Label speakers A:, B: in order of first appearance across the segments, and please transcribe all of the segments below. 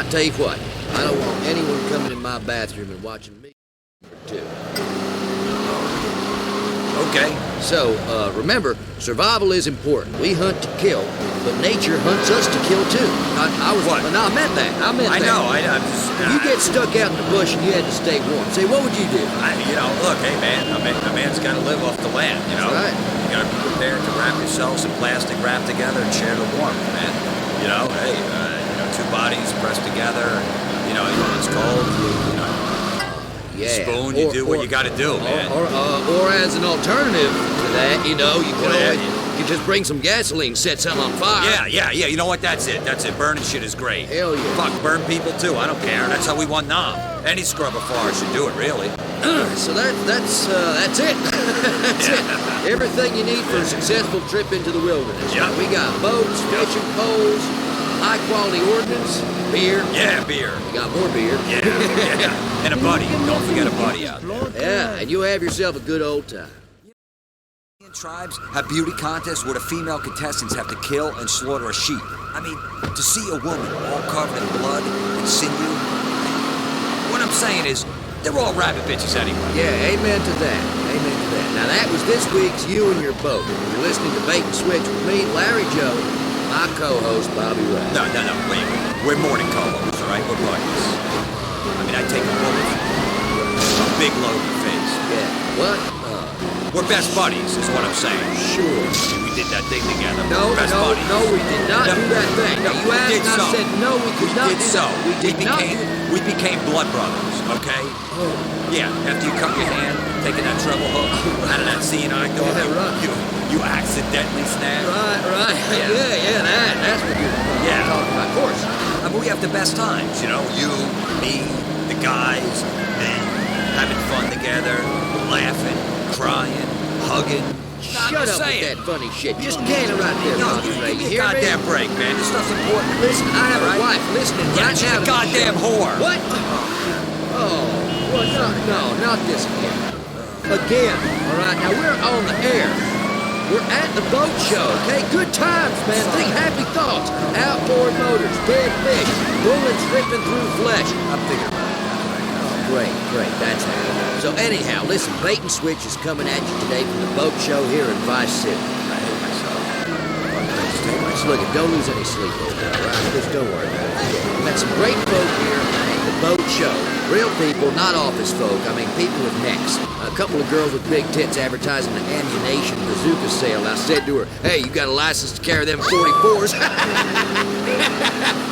A: I'll tell you what, I don't want anyone coming in my bathroom and watching me too. Okay, so, remember, survival is important. We hunt to kill, but nature hunts us to kill too. No, I meant that. I know,
B: I'm just...
A: If you get stuck out in the bush and you had to stay warm, say, what would you do?
B: Look, hey, man, a man's got to live off the land, you know?
A: That's right.
B: You got to be prepared to wrap yourself some plastic wrap together and share the warmth, man. You know, hey, two bodies pressed together, you know, when it's cold,
A: Yeah.
B: spoon, you do what you got to do, man.
A: Or as an alternative to that, you can just bring some gasoline, set something on fire.
B: Yeah, you know what, that's it. Burning shit is great.
A: Hell yeah.
B: Fuck, burn people too, I don't care. That's how we won Nam. Any scrubber forest should do it, really.
A: So that's it. That's it. Everything you need for a successful trip into the wilderness.
B: Yep.
A: We got boats, fishing poles, high-quality ordnance, beer.
B: Yeah, beer.
A: We got more beer.
B: Yeah. And a buddy. Don't forget a buddy out there.
A: Yeah, and you'll have yourself a good old time.
B: Tribes have beauty contests where the female contestants have to kill and slaughter a sheep. I mean, to see a woman all covered in blood and sinew. What I'm saying is, they're all rabbit bitches anyway.
A: Yeah, amen to that. Amen to that. Now that was this week's You and Your Boat. You're listening to Bait and Switch with me, Larry Joe, my co-host, Bobby Ray.
B: No, wait. We're more than co-hosts, all right? We're buddies. I mean, I take a bullet for a big load of your face.
A: Yeah, what?
B: We're best buddies, is what I'm saying.
A: Sure.
B: We did that thing together.
A: No,
B: We're best buddies.
A: no, we did not do that thing.
B: No,
A: You asked and I said no, we could not do that.
B: We became blood brothers, okay?
A: Oh.
B: Yeah, after you cut your hand, taking that treble hook out of that seeing eye dog,
A: Yeah, right.
B: you accidentally snapped.
A: Right. Yeah, that's what you're talking about. Of course.
B: I mean, we have the best times, you know? You, me, the guys, men, having fun together, laughing, crying, hugging.
A: Shut up with that funny shit. Just can it right there,
B: No,
A: Bobby Ray.
B: give me
A: You
B: a
A: hear me?
B: goddamn break, man. This stuff's important.
A: Listen, I have a wife listening
B: Yeah,
A: right
B: she's
A: now
B: a
A: to this
B: goddamn
A: shit.
B: whore.
A: What? Oh, well, no, not this again. Again, all right? Now, we're on the air. We're at the boat show, okay? Good times, man. Think happy thoughts. Outboard motors, dead fish, bullets ripping through flesh.
B: I'm thinking about it.
A: Great, that's happy. So anyhow, listen, Bait and Switch is coming at you today from the boat show here in Vice City.
B: I hate myself.
A: Look, don't lose any sleep over there, all right? Just don't worry about it. We've got some great folk here at the boat show. Real people, not office folk. I mean, people with necks. A couple of girls with big tits advertising the ammunition bazooka sale. I said to her, hey, you got a license to carry them 44s?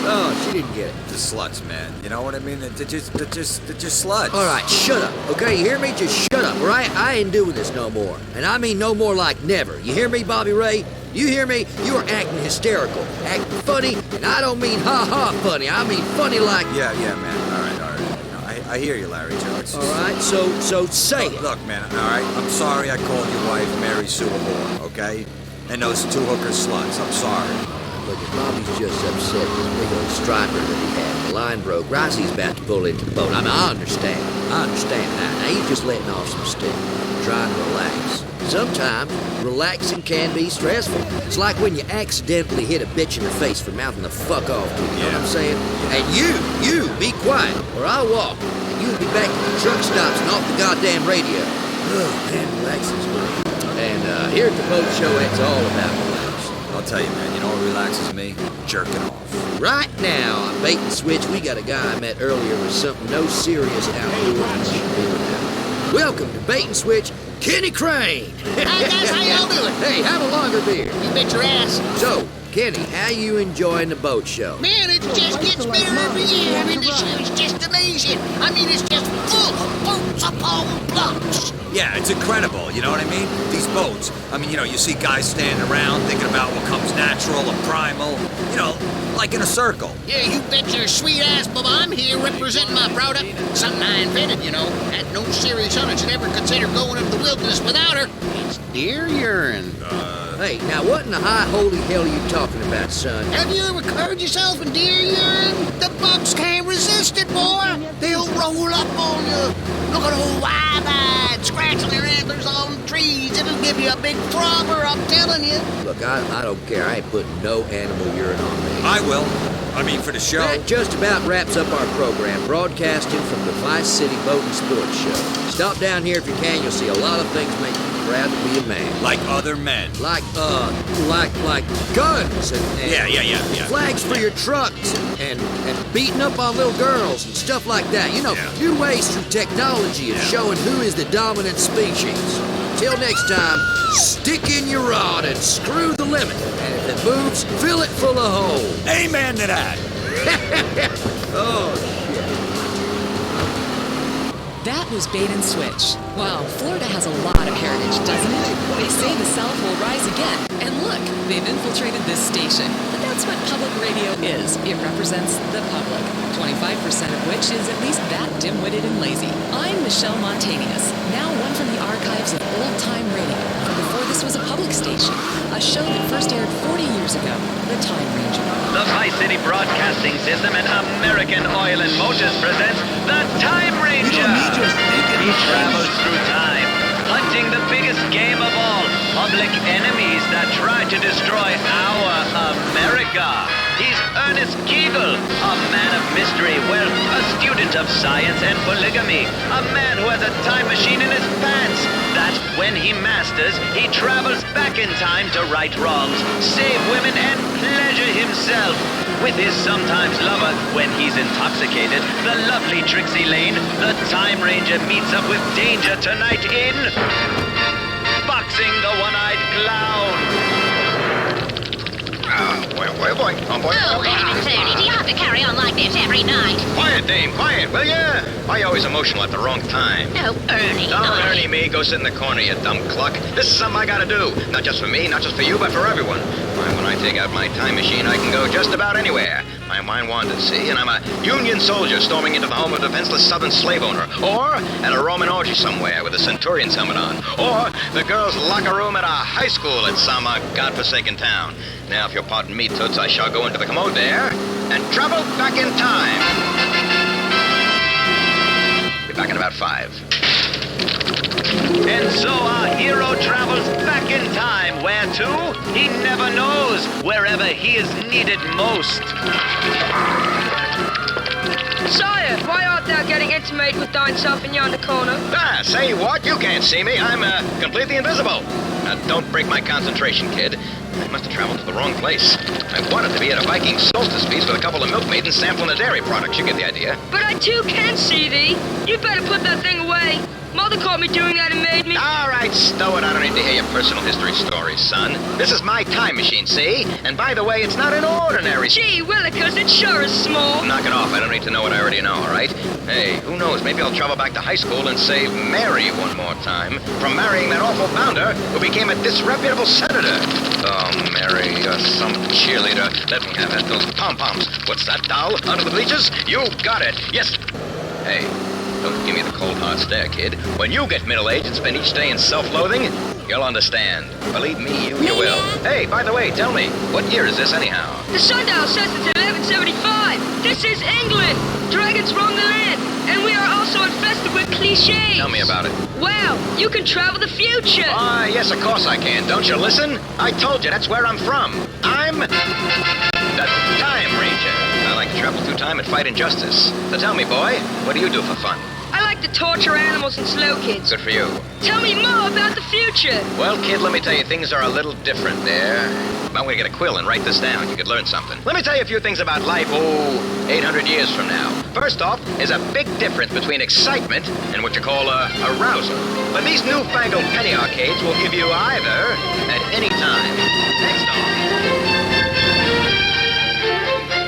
A: Oh, she didn't get it.
B: The sluts, man. You know what I mean? They're just sluts.
A: All right, shut up, okay? You hear me? Just shut up, all right? I ain't doing this no more. And I mean no more like never. You hear me, Bobby Ray? You hear me? You are acting hysterical, acting funny, and I don't mean ha-ha funny. I mean funny like...
B: Yeah, man. All right. I hear you, Larry Joe. It's
A: All right, so say it.
B: Look, man, all right? I'm sorry I called your wife Mary Sue Moore, okay? And those two hooker sluts. I'm sorry.
A: Look, Bobby's just upset with the big old striper that he had. The line broke. Rossie's about to pull into the boat. I mean, I understand now. Now he's just letting off some steam, trying to relax. Sometimes relaxing can be stressful. It's like when you accidentally hit a bitch in the face for mouthing the fuck off to you. You know what I'm saying? And you, be quiet, or I'll walk. And you'll be back at the truck stops and off the goddamn radio. Oh, man, relaxing's great. And here at the boat show, it's all about relaxing.
B: I'll tell you, man, you know what relaxes me? Jerking off.
A: Right now, on Bait and Switch, we got a guy I met earlier with something no serious outdoors should be without. Welcome to Bait and Switch, Kenny Crane.
C: Hi guys, how y'all doing?
A: Hey, have a longer beer.
C: You bet your ass.
A: So, Kenny, how you enjoying the boat show?
C: Man, it just gets better every year. I mean, this year is just amazing. I mean, it's just full of boats upon blocks.
B: Yeah, it's incredible, you know what I mean? These boats, I mean, you see guys standing around thinking about what comes natural and primal, like in a circle.
C: Yeah, you bet your sweet ass, Bubba, I'm here representing my product. Something I invented, Had no serious hunters would ever consider going into the wilderness without her. It's deer urine.
A: Hey, now what in the high holy hell are you talking about, son?
C: Have you ever covered yourself in deer urine? The bucks can't resist it, boy. They'll roll up on you. Look at old wide-eyed, scratching their antlers on trees. It'll give you a big throbber, I'm telling you.
A: Look, I don't care. I ain't putting no animal urine on me.
B: I will. I mean, for the show.
A: That just about wraps up our program, broadcasting from the Vice City Boat and Sports Show. Stop down here if you can. You'll see a lot of things make you proud to be a man.
B: Like other men.
A: Like guns and
B: Yeah.
A: flags for your trucks and beating up on little girls and stuff like that. You know, new ways through technology of showing who is the dominant species. Till next time, stick in your rod and screw the limit. And if it moves, fill it full of holes.
B: Amen to that.
A: Oh,
D: That was Bait and Switch. Wow, Florida has a lot of heritage, doesn't it? They say the South will rise again. And look, they've infiltrated this station. But that's what public radio is. It represents the public, 25% of which is at least that dim-witted and lazy. I'm Michelle Montanius, now one from the archives of old-time radio, from before this was a public station, a show that first aired 40 years ago, The Time Ranger.
E: The Vice City Broadcasting System and American Oil and Motors presents The Time Ranger. He travels through time, hunting the biggest game of all, public enemies that try to destroy our America. He's Ernest Kegel, a man of mystery, well, a student of science and polygamy, a man who has a time machine in his pants that, when he masters, he travels back in time to right wrongs, save women, and pleasure himself with his sometimes lover when he's intoxicated. The lovely Trixie Lane, the Time Ranger meets up with danger tonight in Boxing the One-Eyed Clown.
F: Oh, boy.
G: Ernie, do you have to carry on like this every night?
F: Quiet, Dame, quiet, will ya? Why you always emotional at the wrong time?
G: Oh, Ernie.
F: Don't Ernie me, go sit in the corner, you dumb cluck. This is something I gotta do. Not just for me, not just for you, but for everyone. Why, when I take out my time machine, I can go just about anywhere. My mind wanders, see, and I'm a Union soldier storming into the home of a defenseless Southern slave owner. Or at a Roman orgy somewhere with a Centurion's helmet on. Or the girls' locker room at a high school at some godforsaken town. Now, if you'll pardon me, Toots, I shall go into the commode there and travel back in time. Be back in about 5.
E: And so our hero travels back in time. Where to? He never knows. Wherever he is needed most.
H: Sire, why art thou getting intimated with thine self in yonder corner?
F: Ah, say what? You can't see me. I'm completely invisible. Now, don't break my concentration, kid. I must have traveled to the wrong place. I wanted to be at a Viking solstice feast with a couple of milkmaidens sampling the dairy products. You get the idea.
H: But I too can see thee. You'd better put that thing away. Mother caught me doing that and made me...
F: All right, stow it. I don't need to hear your personal history stories, son. This is my time machine, see? And by the way, it's not an ordinary...
H: Gee willikers, it sure is small.
F: Knock it off. I don't need to know what I already know, all right? Hey, who knows? Maybe I'll travel back to high school and save Mary one more time from marrying that awful bounder who became a disreputable senator. Oh, Mary, you're some cheerleader. Let me have that. Those pom-poms. What's that, doll? Under the bleachers? You got it. Yes. Hey, don't give me the cold hard stare, kid. When you get middle-aged and spend each day in self-loathing, you'll understand. Believe me, you will. Hey, by the way, tell me, what year is this anyhow?
H: The sundial says it's 1175. This is England. Dragons roam the land. And we are also infested with cliches.
F: Tell me about it.
H: Well, you can travel the future.
F: Ah, yes, of course I can. Don't you listen? I told you, that's where I'm from. I'm the Time Ranger. I like to travel through time and fight injustice. So tell me, boy, what do you do for fun?
H: I like to torture animals and slow kids.
F: Good for you.
H: Tell me more about the future.
F: Well, kid, let me tell you, things are a little different there. I'm going to get a quill and write this down. You could learn something. Let me tell you a few things about life, 800 years from now. First off, there's a big difference between excitement and what you call arousal. But these newfangled penny arcades will give you either at any time. Next off.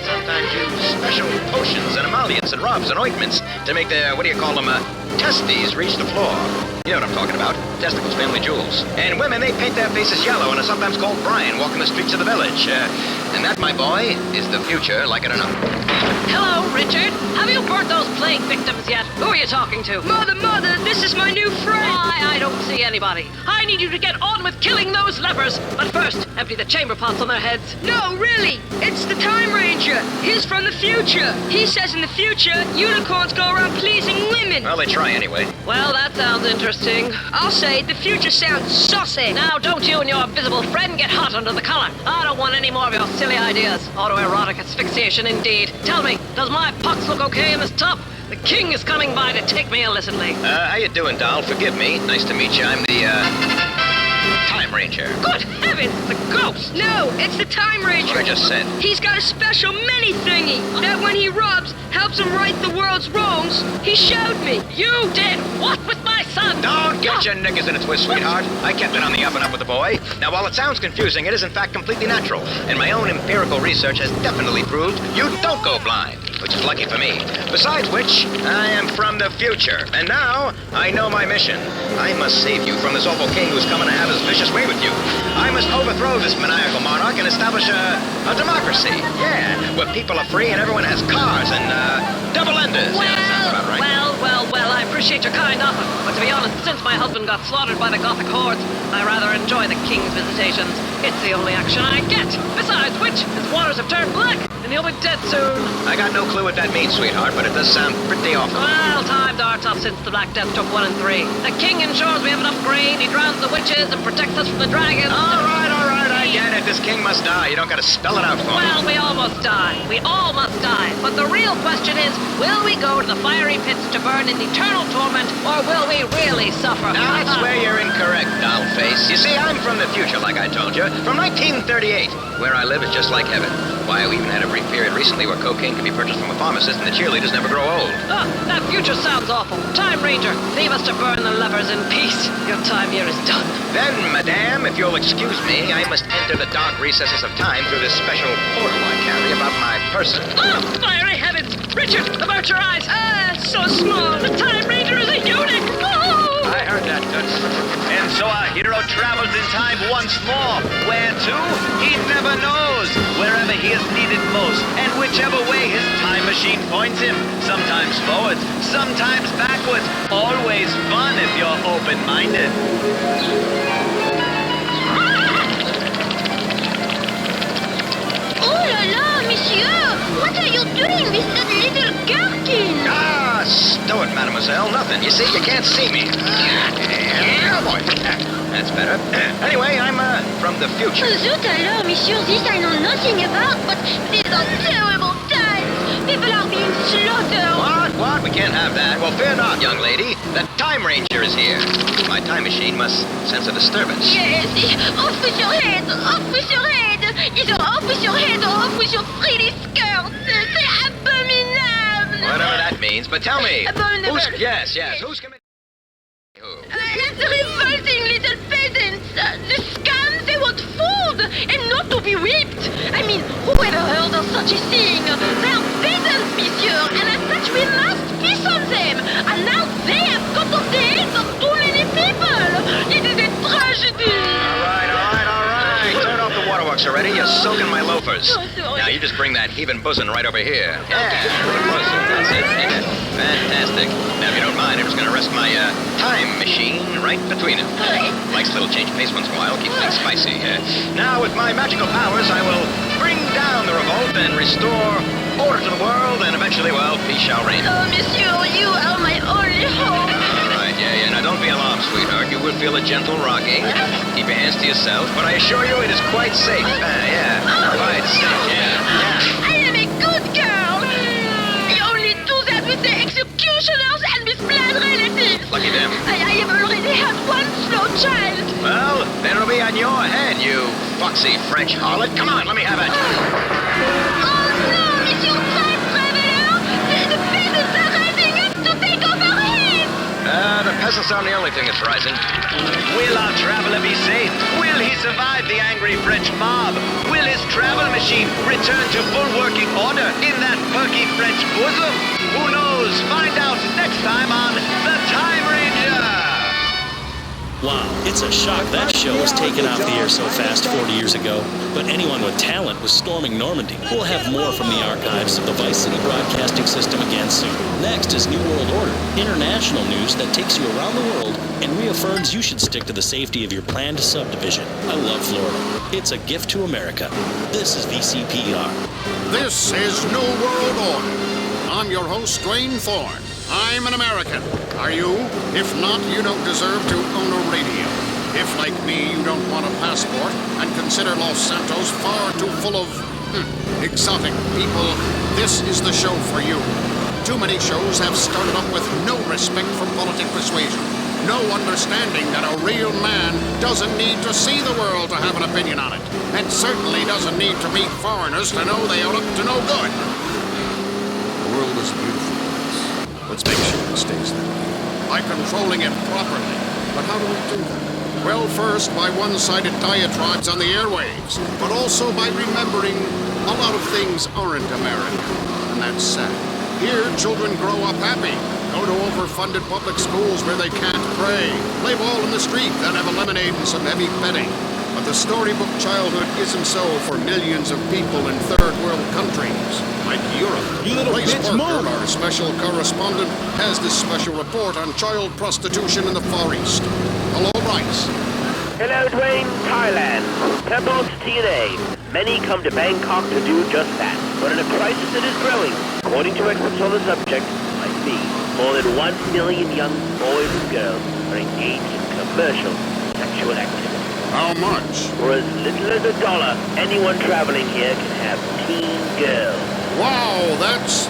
F: Sometimes use special potions and emollients and rubs and ointments to make their, testes reach the floor. You know what I'm talking about. Testicles, family jewels. And women, they paint their faces yellow and are sometimes called Brian walking the streets of the village. And that, my boy, is the future, like it or not.
G: Hello, Richard. Have you burnt those plague victims yet? Who are you talking to?
H: Mother, this is my new friend.
G: I don't see anybody. I need you to get on with killing those lepers. But first, empty the chamber pots on their heads.
H: No, really. It's the Time Ranger. He's from the future. He says in the future, unicorns go around pleasing women.
F: Well, they try anyway.
G: Well, that sounds interesting.
H: I'll say the future sounds saucy.
G: Now, don't you and your invisible friend get hot under the collar. I don't want any more of your silly ideas. Autoerotic asphyxiation, indeed. Tell me, does my pox look okay in this top? The king is coming by to take me illicitly.
F: How you doing, doll? Forgive me. Nice to meet you. I'm the, Time Ranger.
G: Good heavens, the ghost!
H: No, it's the Time Ranger.
F: What I just said.
H: He's got a special mini thingy that when he rubs, helps him right the world's wrongs. He showed me.
G: You did what with my son?
F: Don't get your knickers in a twist, sweetheart. I kept it on the up and up with the boy. Now, while it sounds confusing, it is in fact completely natural. And my own empirical research has definitely proved you don't go blind, which is lucky for me. Besides which, I am from the future. And now, I know my mission. I must save you from this awful king who's coming to have his vicious way with you. I must overthrow this maniacal monarch and establish a democracy. Yeah, where people are free and everyone has cars and, double-enders.
G: Well,
F: Yeah, that sounds about right.
G: well, I appreciate your kind offer. But to be honest, since my husband got slaughtered by the Gothic hordes, I rather enjoy the king's visitations. It's the only action I get. Besides which, his waters have turned black, and he'll be dead soon.
F: I got no clue what that means, sweetheart, but it does sound pretty awful.
G: Well, times are tough since the Black Death took 1 and 3. The king ensures we have enough grain, he drowns the witches, and protects us from the dragons.
F: All right, I get it. This king must die. You don't gotta spell it out for me.
G: Well, we all must die. We all must die. But the real question is, will we go to the fiery pits to burn in eternal torment, or will we really suffer?
F: That's where you're incorrect, dollface. You see, I'm from the future, like I told you, from 1938. Where I live is just like heaven. Why, we even had a brief period recently where cocaine could be purchased from a pharmacist and the cheerleaders never grow old.
G: That future sounds awful. Time Ranger, leave us to burn the levers in peace. Your time here is done.
F: Then, madame, if you'll excuse me, I must enter the dark recesses of time through this special portal I carry about my person.
G: Oh, fiery heavens! Richard, about your eyes!
H: So small.
G: The Time Ranger is a eunuch! Oh!
F: I heard that, Toots.
E: And so our hero travels in time once more. Where to? He never knows. Wherever he is needed most, and whichever way his time machine points him. Sometimes forwards, sometimes backwards. Always fun if you're open-minded.
H: Oh la la, monsieur! What are you doing with that little gherkin?
F: Ah, stow it, mademoiselle. Nothing. You see, you can't see me. Yeah, boy. That's better. Anyway, I'm, from the future.
H: Zut alors, monsieur, this I know nothing about, but these are terrible times. People are being slaughtered.
F: What? We can't have that. Well, fear not, young lady. The Time Ranger is here. My time machine must sense a disturbance.
H: Yes, off with your head, off with your head. Either off with your head or off with your frilly skirt. C'est abominable.
F: Whatever that means. But tell me,
H: Abominable.
F: Yes, who's coming? Who?
H: That's revolting little peasants. The scum, they want food and not to be whipped. I mean, who ever heard of such a thing? They're peasants, monsieur, and as such we must feast on them. And now they have cut off the heads of too many people. It is a tragedy.
F: All right. Turn off the waterworks already. You're soaking my loafers.
H: Oh, sorry.
F: Now you just bring that heaving bosom right over here. Yeah, a little closer. That's it. Yeah. Fantastic. Now, if you don't mind, I'm just going to rest my time machine right between them. Likes a little change of pace once in a while. Keeps things spicy. Now, with my magical powers, I will bring down the revolt and restore order to the world, and eventually, well, peace shall reign.
H: Oh, monsieur, you are my only hope.
F: All right, yeah. Now, don't be alarmed, sweetheart. You will feel a gentle rocking. Keep your hands to yourself, but I assure you it is quite safe. Quite safe, yeah.
H: I am a good girl. I only do that with the executioners and with blood relatives.
F: Lucky them.
H: I have already had one slow child.
F: Well, then it'll be on your head, you foxy French harlot. Come on, let me have it.
H: Oh no, Monsieur Time Traveler! The peasants are rising up to take over heads!
F: The peasants aren't the only thing that's rising.
E: Will our traveler be safe? Will he survive the angry French mob? Will his travel machine return to full working order in that perky French bosom? Who knows? Find out next time on The Time Ranger!
I: Wow, it's a shock that show was taken off the air so fast 40 years ago. But anyone with talent was storming Normandy. We'll have more from the archives of the Vice City Broadcasting System again soon. Next is New World Order, international news that takes you around the world and reaffirms you should stick to the safety of your planned subdivision. I love Florida. It's a gift to America. This is VCPR.
C: This is New World Order.
J: I'm your host, Dwayne Thorne. I'm an American. Are you? If not, you don't deserve to own a radio. If, like me, you don't want a passport and consider Los Santos far too full of exotic people, this is the show for you. Too many shows have started up with no respect for politic persuasion, no understanding that a real man doesn't need to see the world to have an opinion on it, and certainly doesn't need to meet foreigners to know they are up to no good.
B: The world is a beautiful place. Let's make sure it stays that way.
J: By controlling it properly. But how do we do that? Well, first, by one-sided diatribes on the airwaves, but also by remembering a lot of things aren't American, and that's sad. Here, children grow up happy, go to overfunded public schools where they can't pray, play ball in the street, then have a lemonade and some heavy petting. But the storybook childhood isn't so for millions of people in third-world countries, like Europe. Bryce Parker, our special correspondent, has this special report on child prostitution in the Far East. Hello, Bryce.
K: Hello, Dwayne, Thailand. Temple to TNA. Many come to Bangkok to do just that. But in a crisis that is growing, according to experts on the subject, like me, more than 1 million young boys and girls are engaged in commercial sexual activity.
J: How much?
K: For as little as $1, anyone traveling here can have teen girls.
J: Wow, that's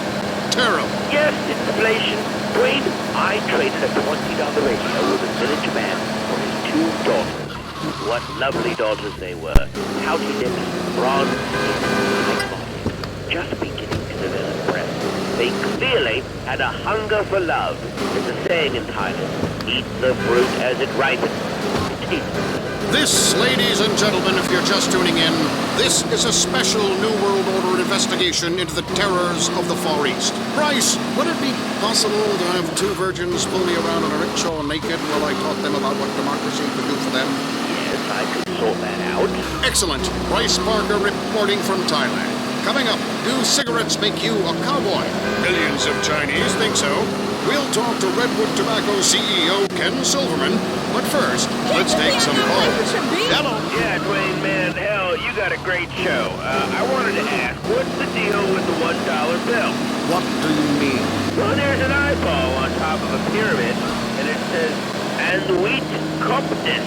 J: terrible.
K: Yes, inflation. Dwayne, I traded a $20 radio with a village man for his 2 daughters. What lovely daughters they were. Pouty lips, bronze skin, like bodies, just beginning to develop breasts. They clearly had a hunger for love. There's a saying in Thailand, eat the fruit as it ripens.
J: This, ladies and gentlemen, if you're just tuning in, this is a special New World Order investigation into the terrors of the Far East. Bryce, would it be possible to have 2 virgins pull me around on a rickshaw naked while I taught them about what democracy could do for them?
K: Yes, I could sort that out.
J: Excellent. Bryce Parker reporting from Thailand. Coming up, do cigarettes make you a cowboy? Millions of Chinese think so. We'll talk to Redwood Tobacco CEO Ken Silverman. But first, let's take some calls. Hello.
K: Yeah, Dwayne, man, hell, you got a great show. I wanted to ask, what's the deal with the $1 bill?
J: What do you mean?
K: Well, there's an eyeball on top of a pyramid, and it says, and wheat coptis.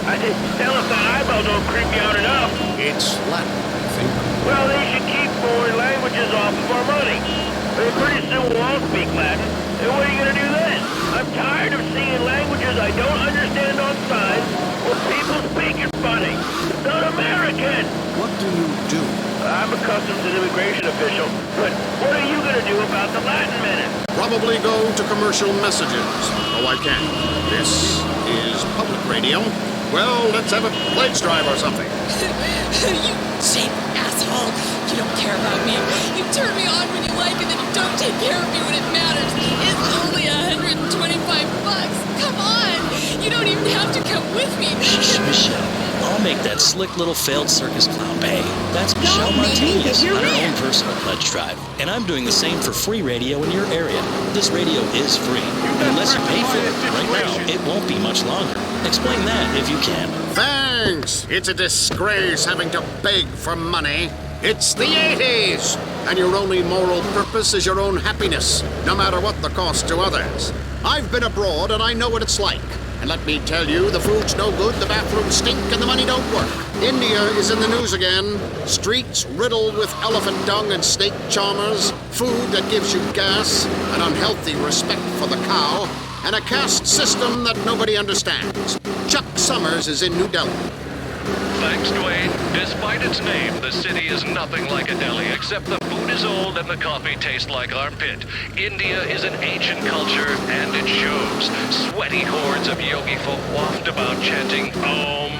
K: I just tell if that eyeball don't creep you out enough.
J: It's Latin, I think.
K: Well, they should keep foreign languages off of our money. Pretty soon we'll all speak Latin. And what are you going to do then? I'm tired of seeing languages I don't understand on signs or people speaking funny. It's not American.
J: What do you do?
K: I'm a customs and immigration official, but what are you going to do about the Latin menace?
J: Probably go to commercial messages. Oh, I can. This is public radio. Well, let's have a pledge drive or something.
D: You cheap asshole. You don't care about me. You turn me on when you like, and then you don't take care of me when it matters. It's only $125. Come on. You don't even have to come with me.
I: Shh, Michelle. I'll make that slick little failed circus clown pay. That's Michelle Montanius on her own personal pledge drive. And I'm doing the same for free radio in your area. This radio is free. And unless you pay for it, right now, it won't be much longer. Explain that if you can.
J: Thanks. It's a disgrace having to beg for money. It's the 80s, and your only moral purpose is your own happiness, no matter what the cost to others. I've been abroad, and I know what it's like. And let me tell you, the food's no good, the bathrooms stink, and the money don't work. India is in the news again. Streets riddled with elephant dung and snake charmers, food that gives you gas, an unhealthy respect for the cow, and a caste system that nobody understands. Chuck Summers is in New Delhi.
L: Thanks, Dwayne. Despite its name, the city is nothing like a Delhi, except the food is old and the coffee tastes like armpit. India is an ancient culture, and it shows. Sweaty hordes of yogi folk waft about chanting Om,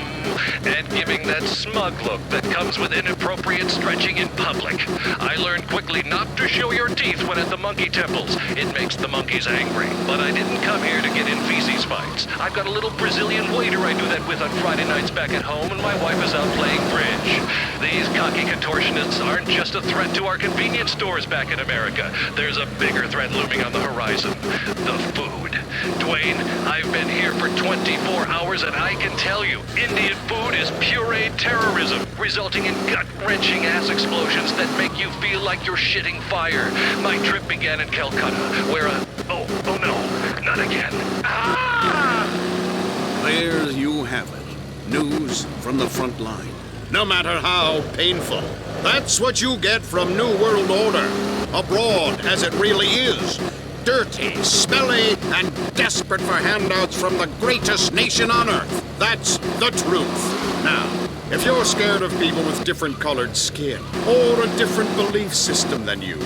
L: and giving that smug look that comes with inappropriate stretching in public. I learned quickly not to show your teeth when at the monkey temples. It makes the monkeys angry. But I didn't come here to get in feces fights. I've got a little Brazilian waiter I do that with on Friday nights back at home, and my wife is out playing bridge. These cocky contortionists aren't just a threat to our convenience stores back in America. There's a bigger threat looming on the horizon. The food. Dwayne, I've been here for 24 hours, and I can tell you, Indian food is pureed terrorism, resulting in gut-wrenching ass explosions that make you feel like you're shitting fire. My trip began in Calcutta, where oh no, not again. Ah!
J: There you have it. News from the front line. No matter how painful. That's what you get from New World Order. Abroad, as it really is. Dirty, smelly, and desperate for handouts from the greatest nation on Earth. That's the truth. Now, if you're scared of people with different colored skin or a different belief system than you,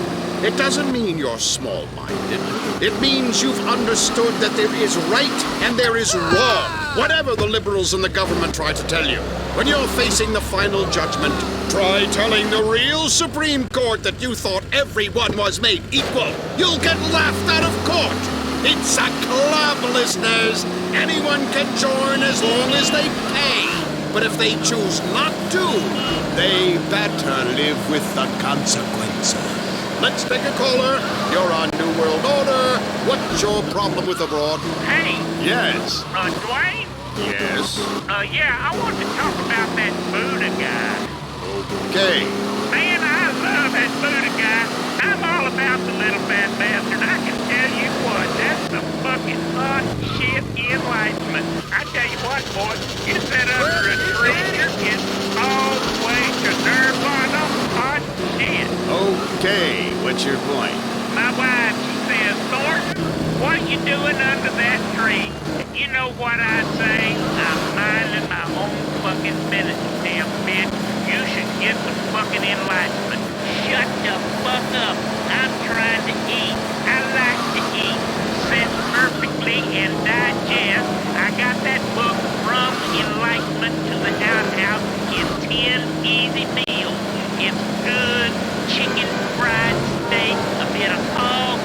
J: it doesn't mean you're small-minded. It means you've understood that there is right and there is wrong, whatever the liberals and the government try to tell you. When you're facing the final judgment, try telling the real Supreme Court that you thought everyone was made equal. You'll get laughed out of court. It's a club, listeners. Anyone can join as long as they pay. But if they choose not to, they better live with the consequences. Let's take a caller. You're on New World Order. What's your problem with abroad?
M: Hey.
J: Yes.
M: Dwayne?
J: Yes.
M: Yeah, I want to talk about that Buddha guy.
J: Okay.
M: Man, I love that Buddha guy. I'm all about the little fat bastard. I can tell you what, that's the fucking hot shit enlightenment. I tell you what, boy, you sit under a tree, you're getting all the way to Nirvana hot shit.
J: Okay, what's your point?
M: My wife, she says, Thornton, what are you doing under that tree? You know what I say? I'm minding my own fucking business, damn bitch. You should get some fucking enlightenment. Shut the fuck up. I'm trying to eat. I like to eat. Sit perfectly and digest. I got that book From Enlightenment to the Outhouse in 10 easy meals. It's good chicken fried steak, a bit of hog,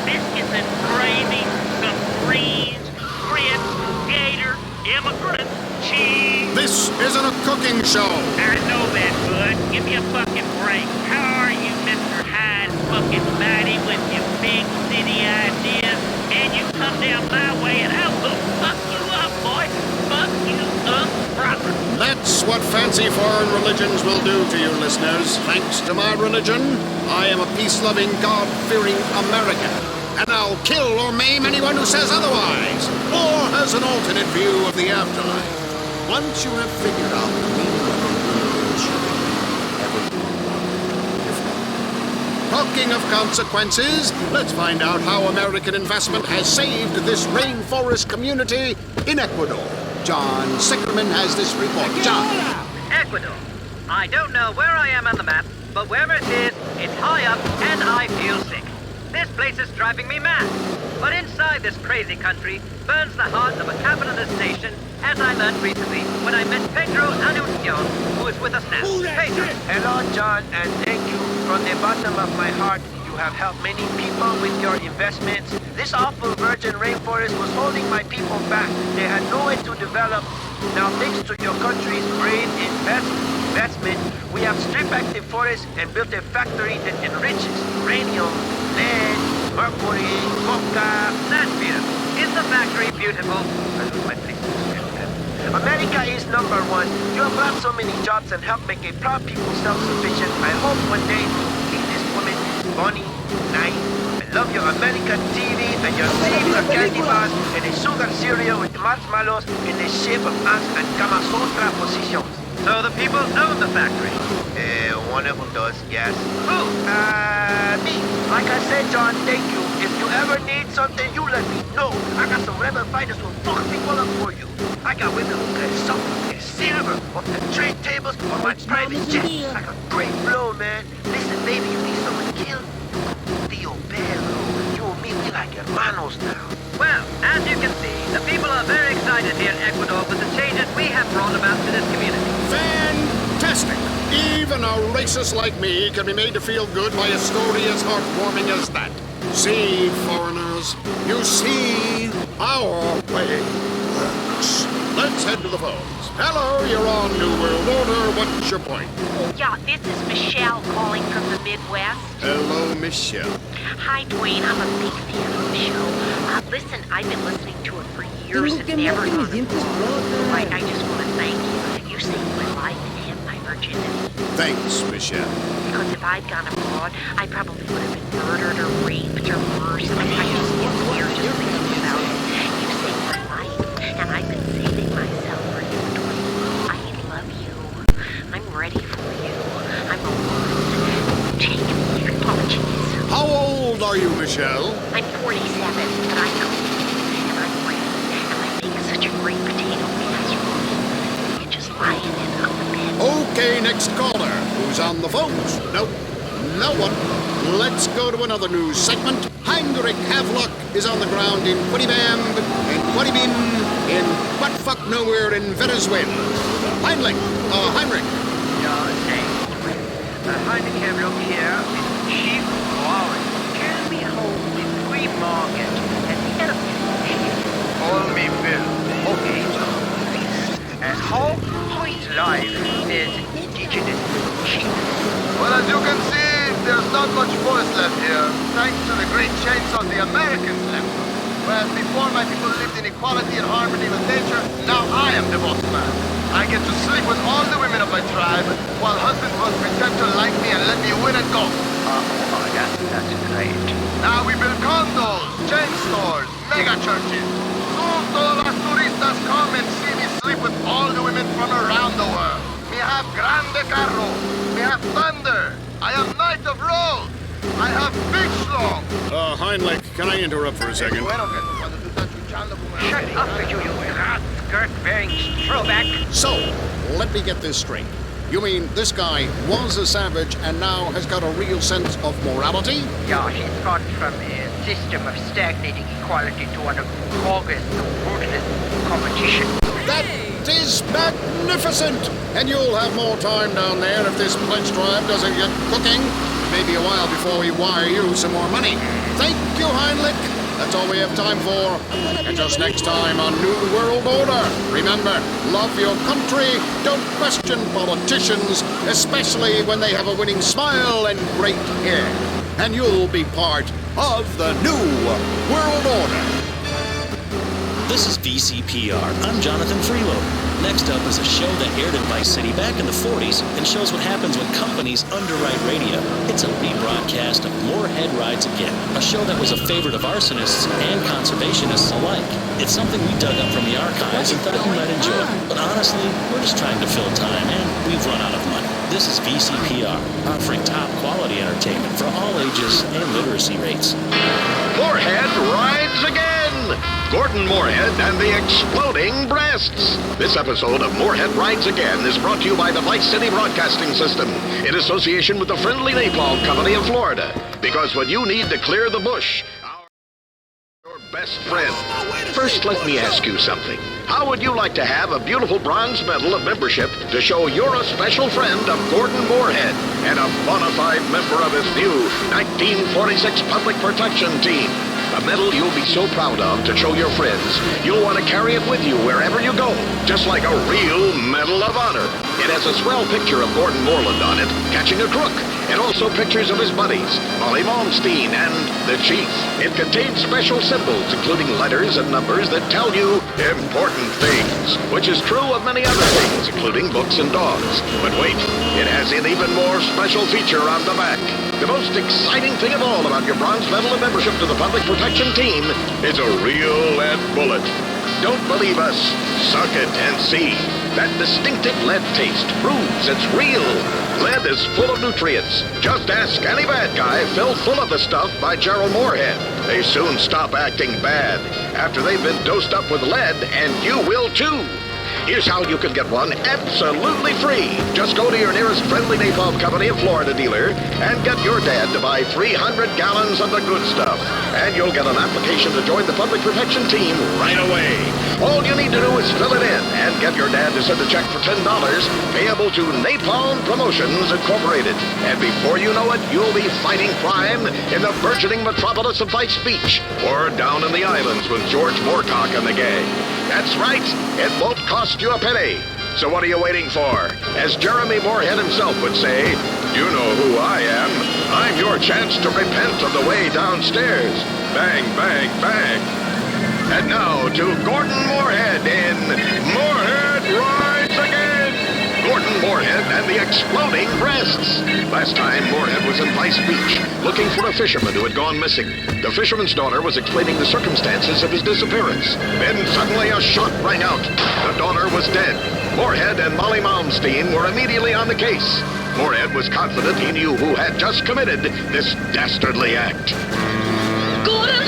M: biscuits and gravy, some greens, grits, gator, immigrant, cheese.
J: This isn't a cooking show.
M: I know that, bud. Give me a fucking break. How are you, Mr. Hyde fucking Mighty, with your big city ideas? And you come down my way and I will fuck you up, boy. Fuck you up proper.
J: That's what fancy foreign religions will do to you, listeners. Thanks to my religion, I am a peace-loving, God-fearing American. And I'll kill or maim anyone who says otherwise, or has an alternate view of the afterlife. Once you have figured out the meaning of the rules, everyone different. Talking of consequences, let's find out how American investment has saved this rainforest community in Ecuador. John Sickerman has this report. John.
N: Ecuador. I don't know where I am on the map, but wherever it is, it's high up and I feel sick. This place is driving me mad. But inside this crazy country burns the heart of a capitalist nation, as I learned recently when I met Pedro Anuncion, who is with us now. Pedro.
O: Hello, John, and thank you. From the bottom of my heart, you have helped many people with your investments. This awful virgin rainforest was holding my people back. They had no way to develop. Now, thanks to your country's brave investment, we have stripped back the forest and built a factory that enriches uranium, lead, mercury, coca.
N: That's beautiful. Is the factory beautiful?
O: I lose my place. America is number one. You have brought so many jobs and helped make a proud people self-sufficient. I hope one day you meet this woman, Bonnie, nice. I love your American TV and your favorite candy bars and a sugar cereal with marshmallows in the shape of ants and Kama Sutra positions.
N: So the people own the factory?
O: One of them does, yes.
N: Who?
O: Me. Like I said, John, thank you. If you ever need something, you let me know. I got some rebel fighters who will fuck people up for you. I got women who can suck and silver off the trade tables on my private jet. I got great flow, man. Listen, baby, you need someone killed? Tío Pedro, you and me, we like hermanos now.
N: Well, as you can see, the people are very excited here in Ecuador with the changes we have brought about to this community.
J: Fantastic! Even a racist like me can be made to feel good by a story as heartwarming as that. See, foreigners, you see, our way works. Let's head to the phones. Hello, you're on New World Order. What's your point?
H: Yeah, this is Michelle calling from the Midwest.
J: Hello, Michelle.
H: Hi, Dwayne. I'm a big fan of the show. Listen, I've been listening to it for years and never gone wrong. Like, I just want to thank you. You saved my life and hit my virginity.
J: Thanks, Michelle.
H: Because if I'd gone abroad, I probably would have been murdered or raped or worse. I just get scared just thinking about it. You saved my life, and I've been saving myself for you, Dwayne. I love you. I'm ready for you. I'm a woman. Take your apologies.
J: How old are you, Michelle?
H: I'm 47, but I'm clean, and I'm ready, and I make such a great potato casserole. You just lie in it on the bed.
J: Okay, next caller. Who's on the phones? Nope, no one. Let's go to another news segment. Heinrich Havelock is on the ground in Quidibam, in Quidibim, in buttfuck nowhere in Venezuela. Heinrich.
O: Yeah, thanks. Heinrich Havelock here with Chief Warren. Tell me how the free market and the enemy call me Bill. Okay, and how is life as an indigenous chief?
P: Well, as you can see, there's not much forest left here, thanks to the great chainsaw the Americans left us. Whereas before my people lived in equality and harmony with nature, now I am the boss man. I get to sleep with all the women of my tribe, while husbands must pretend to like me and let me win and go.
O: That's great.
P: Now we build condos, chain stores, mega churches. Soon todos los turistas come and see me sleep with all the women from around the world. Me have grande carro, me have thunder. I am knight of road. I have big schlong.
J: Heinrich, can I interrupt for a second?
O: Shut up, you rat skirt-bearing throwback.
J: So, let me get this straight. You mean this guy was a savage and now has got a real sense of morality?
O: Yeah, he's gone from a system of stagnating equality to one of progress and ruthless competition.
J: That is magnificent! And you'll have more time down there if this pledge drive doesn't get cooking. Maybe a while before we wire you some more money. Thank you, Heinrich. That's all we have time for. Catch us next time on New World Order. Remember, love your country. Don't question politicians, especially when they have a winning smile and great hair. And you'll be part of the New World Order.
I: This is VCPR. I'm Jonathan Freeloader. Next up is a show that aired in Vice City back in the 40s and shows what happens when companies underwrite radio. It's a rebroadcast of Moorhead Rides Again, a show that was a favorite of arsonists and conservationists alike. It's something we dug up from the archives and thought you might enjoy. But honestly, we're just trying to fill time and we've run out of money. This is VCPR, offering top quality entertainment for all ages and literacy rates.
L: Moorhead Rides Again! Gordon Moorhead and the Exploding Breasts. This episode of Moorhead Rides Again is brought to you by the Vice City Broadcasting System in association with the Friendly Napalm Company of Florida. Because when you need to clear the bush, your best friend. First, let me ask you something. How would you like to have a beautiful bronze medal of membership to show you're a special friend of Gordon Moorhead and a bona fide member of his new 1946 Public Protection Team? A medal you'll be so proud of to show your friends, you'll want to carry it with you wherever you go, just like a real Medal of Honor. It has a swell picture of Gordon Moorland on it, catching a crook, and also pictures of his buddies, Molly Malmsteen and the Chief. It contains special symbols, including letters and numbers that tell you important things, which is true of many other things, including books and dogs. But wait, it has an even more special feature on the back. The most exciting thing of all about your bronze medal of membership to the Public Protection Team is a real lead bullet. Don't believe us? Suck it and see. That distinctive lead taste proves it's real. Lead is full of nutrients. Just ask any bad guy filled full of the stuff by Gerald Moorhead. They soon stop acting bad after they've been dosed up with lead, and you will too. Here's how you can get one absolutely free. Just go to your nearest Friendly Napalm Company of Florida dealer and get your dad to buy 300 gallons of the good stuff. And you'll get an application to join the Public Protection Team right away. All you need to do is fill it in and get your dad to send a check for $10 payable to Napalm Promotions Incorporated. And before you know it, you'll be fighting crime in the burgeoning metropolis of Vice Beach or down in the islands with George Moorcock and the gang. That's right, it won't cost you a penny. So what are you waiting for? As Jeremy Moorhead himself would say, you know who I am. I'm your chance to repent on the way downstairs. Bang, bang, bang. And now to Gordon Moorhead in Moorhead Rides Again. Gordon
Q: Moorhead and the exploding breasts. Last time, Moorhead was in Vice Beach, looking for a fisherman who had gone missing. The fisherman's daughter was explaining the circumstances of his disappearance. Then suddenly a shot rang out. The daughter was dead. Moorhead and Molly Malmsteen were immediately on the case. Moorhead was confident he knew who had just committed this dastardly act.
H: Gordon?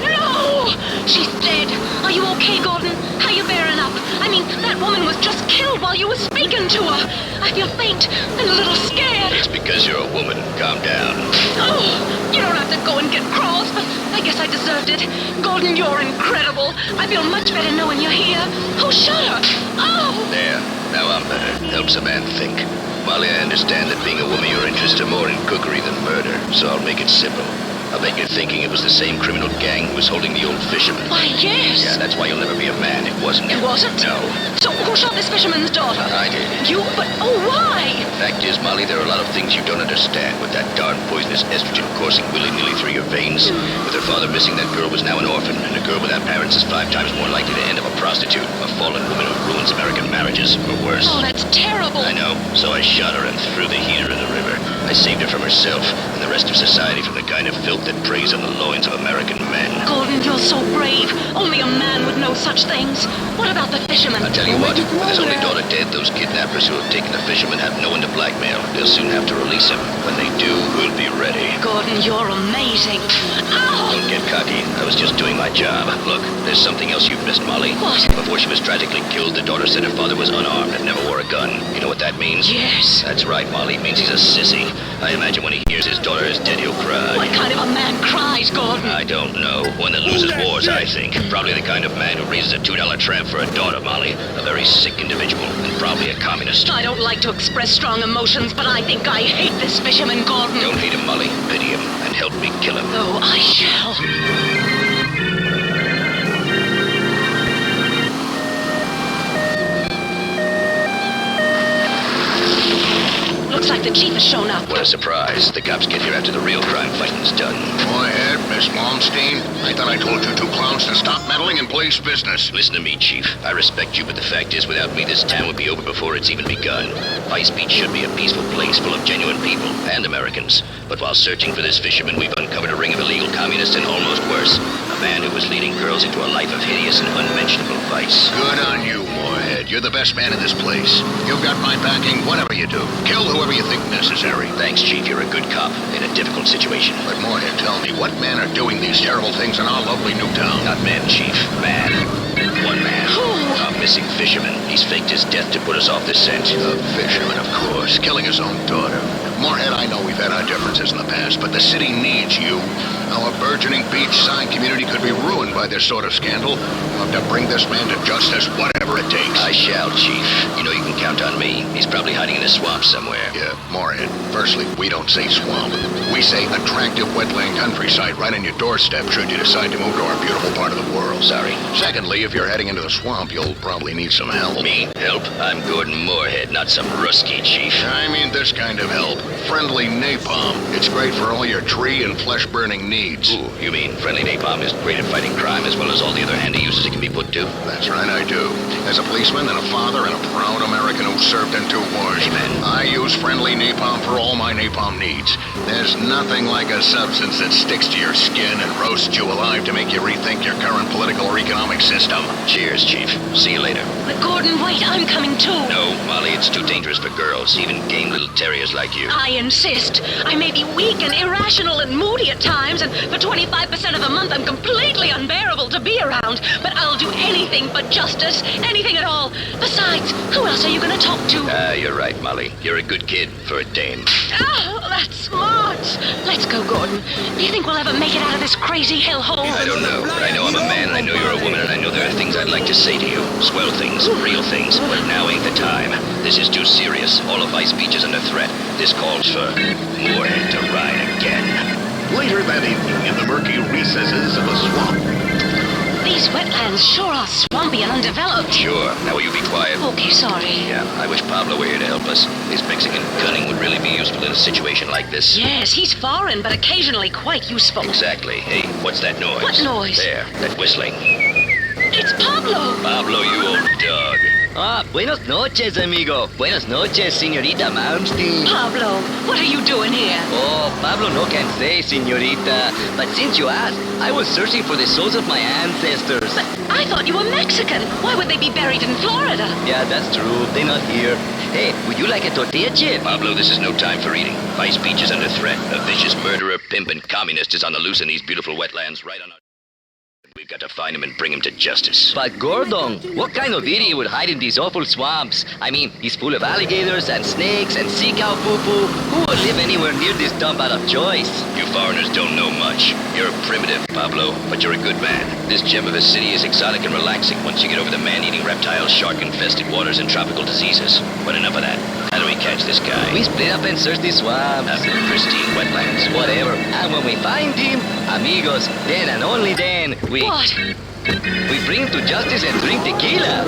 H: No! She's dead. Are you okay, Gordon? How you bearing up? I mean, that woman was just killed while you were speaking to her. I feel faint and a little scared.
F: It's because you're a woman. Calm down.
H: Oh, you don't have to go and get cross, but I guess I deserved it. Gordon, you're incredible. I feel much better knowing you're here. Who shot her? Oh!
F: There. Now I'm better. Helps a man think. Molly, I understand that being a woman, your interests are more in cookery than murder, so I'll make it simple. I'll bet you're thinking it was the same criminal gang who was holding the old fisherman.
H: Why, yes.
F: Yeah, that's why you'll never be a man. It wasn't.
H: It wasn't?
F: No.
H: So who shot this fisherman's daughter?
F: I did.
H: You? But, oh, why?
F: Fact is, Molly, there are a lot of things you don't understand. With that darn poisonous estrogen coursing willy-nilly through your veins. With her father missing, that girl was now an orphan. And a girl without parents is 5 times more likely to end up a prostitute. A fallen woman who ruins American marriages, or worse.
H: Oh, that's terrible.
F: I know. So I shot her and threw the heater in the river. I saved her from herself and the rest of society from the kind of filth that preys on the loins of American men.
H: Gordon, you're so brave. Only a man would know such things. What about the fisherman?
F: I'll tell you what, with his only daughter dead, those kidnappers who have taken the fisherman have no one to blackmail. They'll soon have to release him. When they do, we'll be ready.
H: Gordon, you're amazing. Ow!
F: Don't get cocky. I was just doing my job. Look, there's something else you've missed, Molly.
H: What?
F: Before she was tragically killed, the daughter said her father was unarmed and never wore a gun. You know what that means?
H: Yes.
F: That's right, Molly. It means he's a sissy. I imagine when he hears his daughter is dead, he'll cry.
H: What kind of a man cries, Gordon?
F: I don't know. One that loses wars, I think. Probably the kind of man who raises a $2 tramp for a daughter, Molly. A very sick individual, and probably a communist.
H: I don't like to express strong emotions, but I think I hate this fisherman, Gordon.
F: Don't hate him, Molly. Pity him, and help me kill him.
H: Oh, I shall. Looks like the chief has shown up.
F: What a surprise. The cops get here after the real crime fighting's done.
J: Go ahead, Miss Malmsteen. I thought I told you 2 clowns to stop meddling in police business.
F: Listen to me, Chief. I respect you, but the fact is, without me, this town would be over before it's even begun. Vice Beach should be a peaceful place full of genuine people and Americans. But while searching for this fisherman, we've uncovered a ring of illegal communists and almost worse, a man who was leading girls into a life of hideous and unmentionable vice.
J: Good on you, Moorhead. You're the best man in this place. You've got my backing, whatever you do. Kill whoever you think necessary.
F: Thanks, Chief. You're a good cop in a difficult situation.
J: But Moorhead, tell me, what men are doing these terrible things in our lovely new town?
F: Not men, Chief. Man. One man.
H: Who?
F: A missing fisherman. He's faked his death to put us off the scent.
J: A fisherman, of course. Killing his own daughter. Moorhead, I know we've had our differences in the past, but the city needs you. Our burgeoning beachside community could be ruined by this sort of scandal. We'll have to bring this man to justice, whatever it takes.
F: I shall, Chief. You know you can count on me. He's probably hiding in a swamp somewhere.
J: Yeah, Moorhead. Firstly, we don't say swamp. We say attractive wetland countryside right on your doorstep should you decide to move to our beautiful part of the world.
F: Sorry.
J: Secondly, if you're heading into the swamp, you'll probably need some help.
F: Me? Help? I'm Gordon Moorhead, not some Rusky, Chief.
J: I mean this kind of help. Friendly napalm. It's great for all your tree and flesh-burning needs.
F: Ooh, you mean friendly napalm is great at fighting crime as well as all the other handy uses it can be put to?
J: That's right, I do. As a policeman and a father and a proud American who served in 2 wars,
F: Amen.
J: I use friendly napalm for all my napalm needs. There's nothing like a substance that sticks to your skin and roasts you alive to make you rethink your current political or economic system.
F: Cheers, Chief. See you later.
H: But Gordon, wait, I'm coming too.
F: No, Molly, it's too dangerous for girls, even game little terriers like you.
H: I insist. I may be weak and irrational and moody at times, and for 25% of the month I'm completely unbearable to be around. But I'll do anything but justice, anything at all. Besides, who else are you going to talk to?
F: You're right, Molly. You're a good kid for a dame.
H: Oh, that's smart. Let's go, Gordon. Do you think we'll ever make it out of this crazy hellhole?
F: I don't know, but I know I'm a man, and I know you're a woman, and I know there are things I'd like to say to you. Swell things, real things, but now ain't the time. This is too serious. All of Vice Beach is under threat. This calls for Moorhead to ride again.
Q: Later that evening, in the murky recesses of a swamp.
H: These wetlands sure are swampy and undeveloped.
F: Sure. Now will you be quiet?
H: Okay, sorry.
F: Yeah, I wish Pablo were here to help us. His Mexican cunning would really be useful in a situation like this.
H: Yes, he's foreign, but occasionally quite useful.
F: Exactly. Hey, what's that noise?
H: What noise?
F: There, that whistling.
H: It's Pablo!
F: Pablo, you old dog.
R: Ah, buenos noches, amigo. Buenos noches, señorita Malmsteen.
G: Pablo, what are you doing here?
R: Oh, Pablo no can say, señorita. But since you asked, I was searching for the souls of my ancestors.
G: But I thought you were Mexican. Why would they be buried in Florida?
R: Yeah, that's true. They're not here. Hey, would you like a tortilla chip?
F: Pablo, this is no time for eating. Vice Beach is under threat. A vicious murderer, pimp, and communist is on the loose in these beautiful wetlands right on our... We've got to find him and bring him to justice.
R: But Gordon, what kind of idiot would hide in these awful swamps? I mean, he's full of alligators and snakes and sea cow poo-poo. Who would live anywhere near this dump out of choice?
F: You foreigners don't know much. You're a primitive, Pablo, but you're a good man. This gem of a city is exotic and relaxing once you get over the man-eating reptiles, shark-infested waters, and tropical diseases. But enough of that. How do we catch this guy?
R: We split up and search the swamps.
F: After the pristine wetlands.
R: Whatever. And when we find him, amigos, then and only then, we...
G: What?
R: We bring him to justice and drink tequila.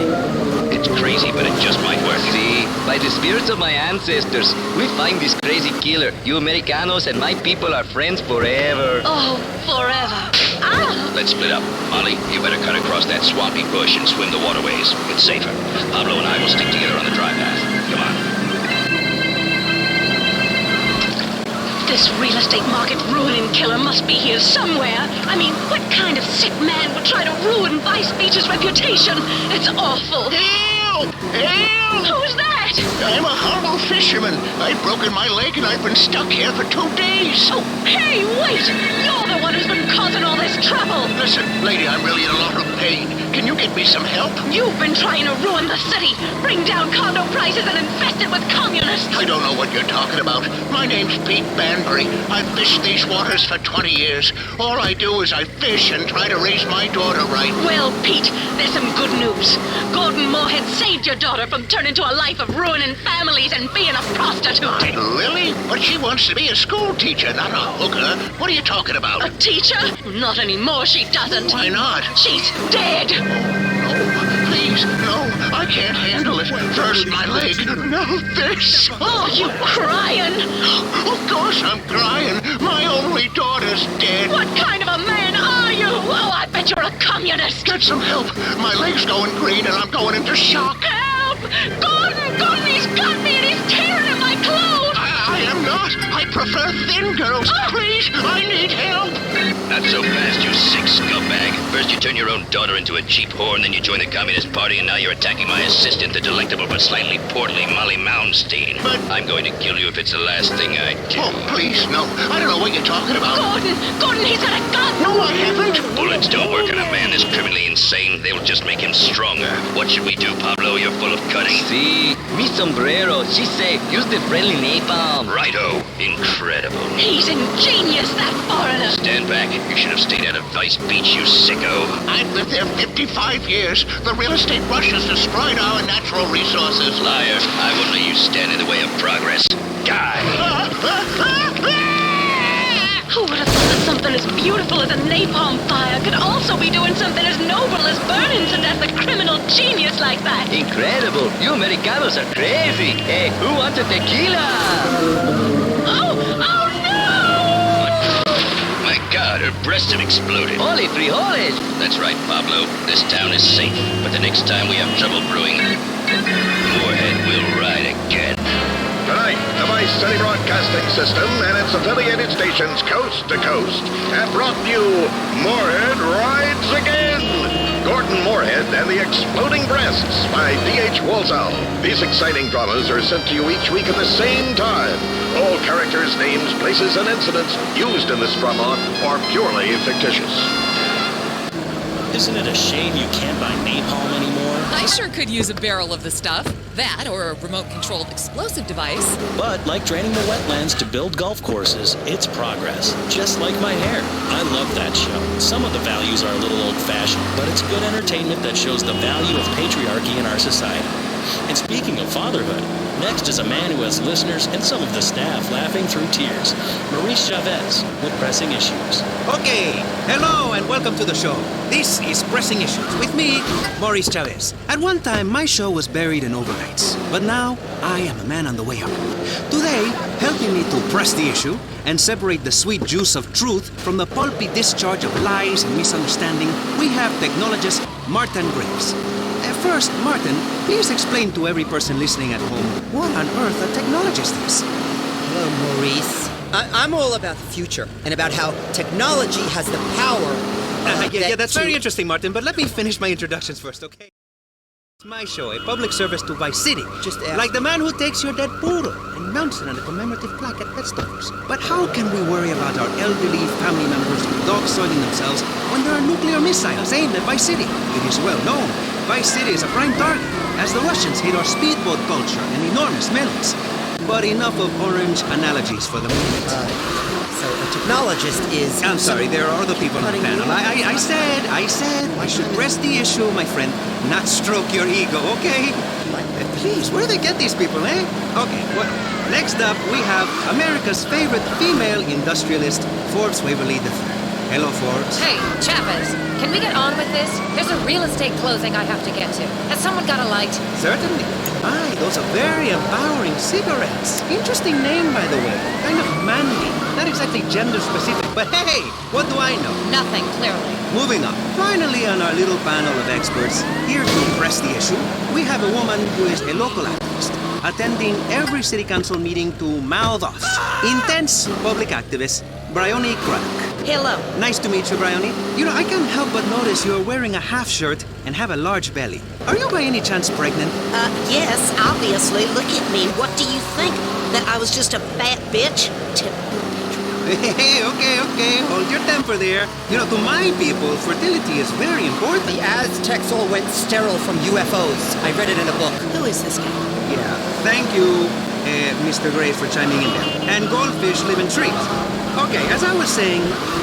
F: It's crazy, but it just might work.
R: See, by the spirits of my ancestors, we find this crazy killer. You Americanos and my people are friends forever.
G: Oh, forever. Ah!
F: Let's split up. Molly, you better cut across that swampy bush and swim the waterways. It's safer. Pablo and I will stick together on the dry path. Come on.
G: This real estate market ruining killer must be here somewhere. I mean, what kind of sick man would try to ruin Vice Beach's reputation? It's awful.
S: Help! Help!
G: Who's that?
S: I'm a humble fisherman. I've broken my leg and I've been stuck here for 2 days.
G: Oh, hey, wait! You're the one who's been causing all this trouble.
S: Listen, lady, I'm really in a lot of pain. Can you get me some help?
G: You've been trying to ruin the city, bring down condo prices and infest it with communists.
S: I don't know what you're talking about. My name's Pete Banbury. I've fished these waters for 20 years. All I do is I fish and try to raise my daughter right.
G: Well, Pete, there's some good news. Gordon Moorhead saved your daughter from turning to a life of ruining families and being a prostitute.
S: Really? But she wants to be a school teacher, not a hooker. What are you talking about?
G: A teacher? Not anymore, she doesn't.
S: Why not?
G: She's dead.
S: Oh, no. Please, no. I can't handle it. First my leg, now this.
G: Oh, you crying?
S: Of course I'm crying. My only daughter's dead.
G: What kind of a man are you? Oh, I bet you're a communist.
S: Get some help. My leg's going green and I'm going into shock.
G: Help! Gordon, he's got me and he's tearing at my clothes.
S: I am not. I prefer thin girls. Please, I need help.
F: Not so fast, you sick scumbag. First you turn your own daughter into a cheap whore, and then you join the Communist Party, and now you're attacking my assistant, the delectable but slightly portly Molly Malmsteen.
S: But
F: I'm going to kill you if it's the last thing I do.
S: Oh, please, no. I don't know what you're talking about.
G: Gordon, he's got a gun.
S: No, I haven't.
F: Bullets don't work on a man this criminally insane. They'll just make him stronger. What should we do, Pablo? You're full of cunning.
R: See, mi sombrero. She say, use the friendly napalm.
F: Righto. Incredible.
G: He's ingenious, that foreigner.
F: Stand back. You should have stayed out of Vice Beach, you sicko.
S: I've lived there 55 years. The real estate rush has destroyed our natural resources.
F: Liar. I wouldn't let you stand in the way of progress. Die.
G: Who would have thought that something as beautiful as a napalm fire could also be doing something as noble as burning to death a criminal genius like that?
R: Incredible. You Americanos are crazy. Hey, who wants a tequila?
G: Oh no!
F: My God, her breasts have exploded.
R: Holy frijoles.
F: That's right, Pablo. This town is safe. But the next time we have trouble brewing, Moorhead will ride again.
Q: Tonight, the Vice City Broadcasting System and its affiliated stations coast to coast have brought you Moorhead Rides Again! Gordon Moorhead and the Exploding Breasts by D.H. Walsall. These exciting dramas are sent to you each week at the same time. All characters, names, places, and incidents used in this drama are purely fictitious.
I: Isn't it a shame you can't buy napalm anymore?
D: I sure could use a barrel of the stuff. That or a remote-controlled explosive device.
I: But like draining the wetlands to build golf courses, it's progress. Just like my hair. I love that show. Some of the values are a little old-fashioned, but it's good entertainment that shows the value of patriarchy in our society. And speaking of fatherhood, next is a man who has listeners and some of the staff laughing through tears. Maurice Chavez with Pressing Issues.
T: Okay, hello and welcome to the show. This is Pressing Issues with me, Maurice Chavez. At one time, my show was buried in overnights, but now I am a man on the way up. Today, helping me to press the issue and separate the sweet juice of truth from the pulpy discharge of lies and misunderstanding, we have technologist Martin Graves. First, Martin, please explain to every person listening at home what on earth a technologist is.
U: Hello, Maurice. I'm all about the future and about how technology has the power.
T: That's very interesting, Martin, but let me finish my introductions first, okay? It's my show, a public service to Vice City.
U: Just
T: like the man who takes your dead poodle and mounts it on a commemorative plaque at pet stores. But how can we worry about our elderly family members dog-soiling themselves when there are nuclear missiles aimed at Vice City? It is well known. Vice City is a prime target, as the Russians hate our speedboat culture and enormous melons. But enough of orange analogies for the moment.
U: So a technologist is...
T: I'm sorry, there are other people on the panel. I said I should press the issue, my friend, not stroke your ego, okay? Please, where do they get these people, eh? Okay, well, next up we have America's favorite female industrialist, Forbes Waverly III. Hello, Forbes.
V: Hey, Chavez, can we get on with this? There's a real estate closing I have to get to. Has someone got a light?
T: Certainly. Those are very empowering cigarettes. Interesting name, by the way. Kind of manly. Not exactly gender-specific, but hey, what do I know?
V: Nothing, clearly.
T: Moving on. Finally, on our little panel of experts, here to press the issue, we have a woman who is a local activist, attending every city council meeting to mouth off. Intense public activist, Bryony Craddock.
V: Hello.
T: Nice to meet you, Bryony. You know, I can't help but notice you're wearing a half shirt and have a large belly. Are you by any chance pregnant?
W: Yes, obviously. Look at me. What do you think? That I was just a fat bitch?
T: Hey, okay. Hold your temper there. You know, to my people, fertility is very important.
U: The Aztecs all went sterile from UFOs. I read it in a book.
W: Who is this guy?
T: Yeah, thank you, Mr. Gray, for chiming in there. And goldfish live in trees. Okay, as I was saying,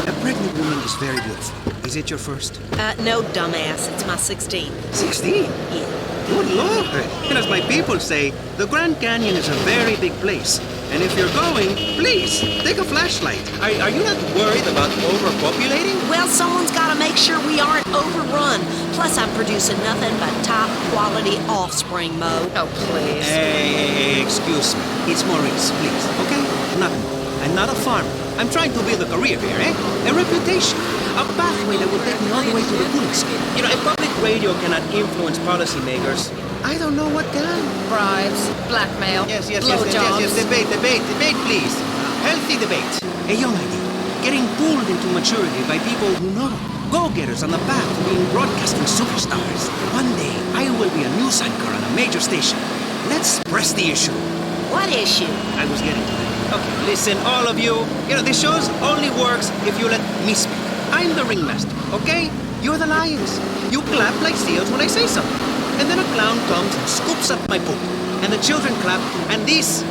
T: a pregnant woman is very beautiful. Is it your first?
W: No, dumbass. It's my 16th.
T: 16?
W: Yeah.
T: Good Lord. And as my people say, the Grand Canyon is a very big place. And if you're going, please, take a flashlight. Are you not worried about overpopulating?
W: Well, someone's got to make sure we aren't overrun. Plus, I'm producing nothing but top-quality offspring, Mo.
V: Oh, please.
T: Hey, excuse me. It's Maurice, please, okay? Not more. I'm not a farmer. I'm trying to build a career here, eh? A reputation. A pathway that will take me all the way to the Pulitzer. You know, if public radio cannot influence policymakers, I don't know what can.
V: Bribes, blackmail, blowjobs.
T: Yes. Debate, please. Healthy debate. A young idea. Getting pulled into maturity by people who know. Go-getters on the path to being broadcasting superstars. One day, I will be a news anchor on a major station. Let's press the issue.
W: What issue?
T: I was getting to that. Okay, listen, all of you. You know, the show only works if you let me speak. I'm the ringmaster, okay? You're the lions. You clap like seals when I say something. And then a clown comes and scoops up my poop. And the children clap. And this,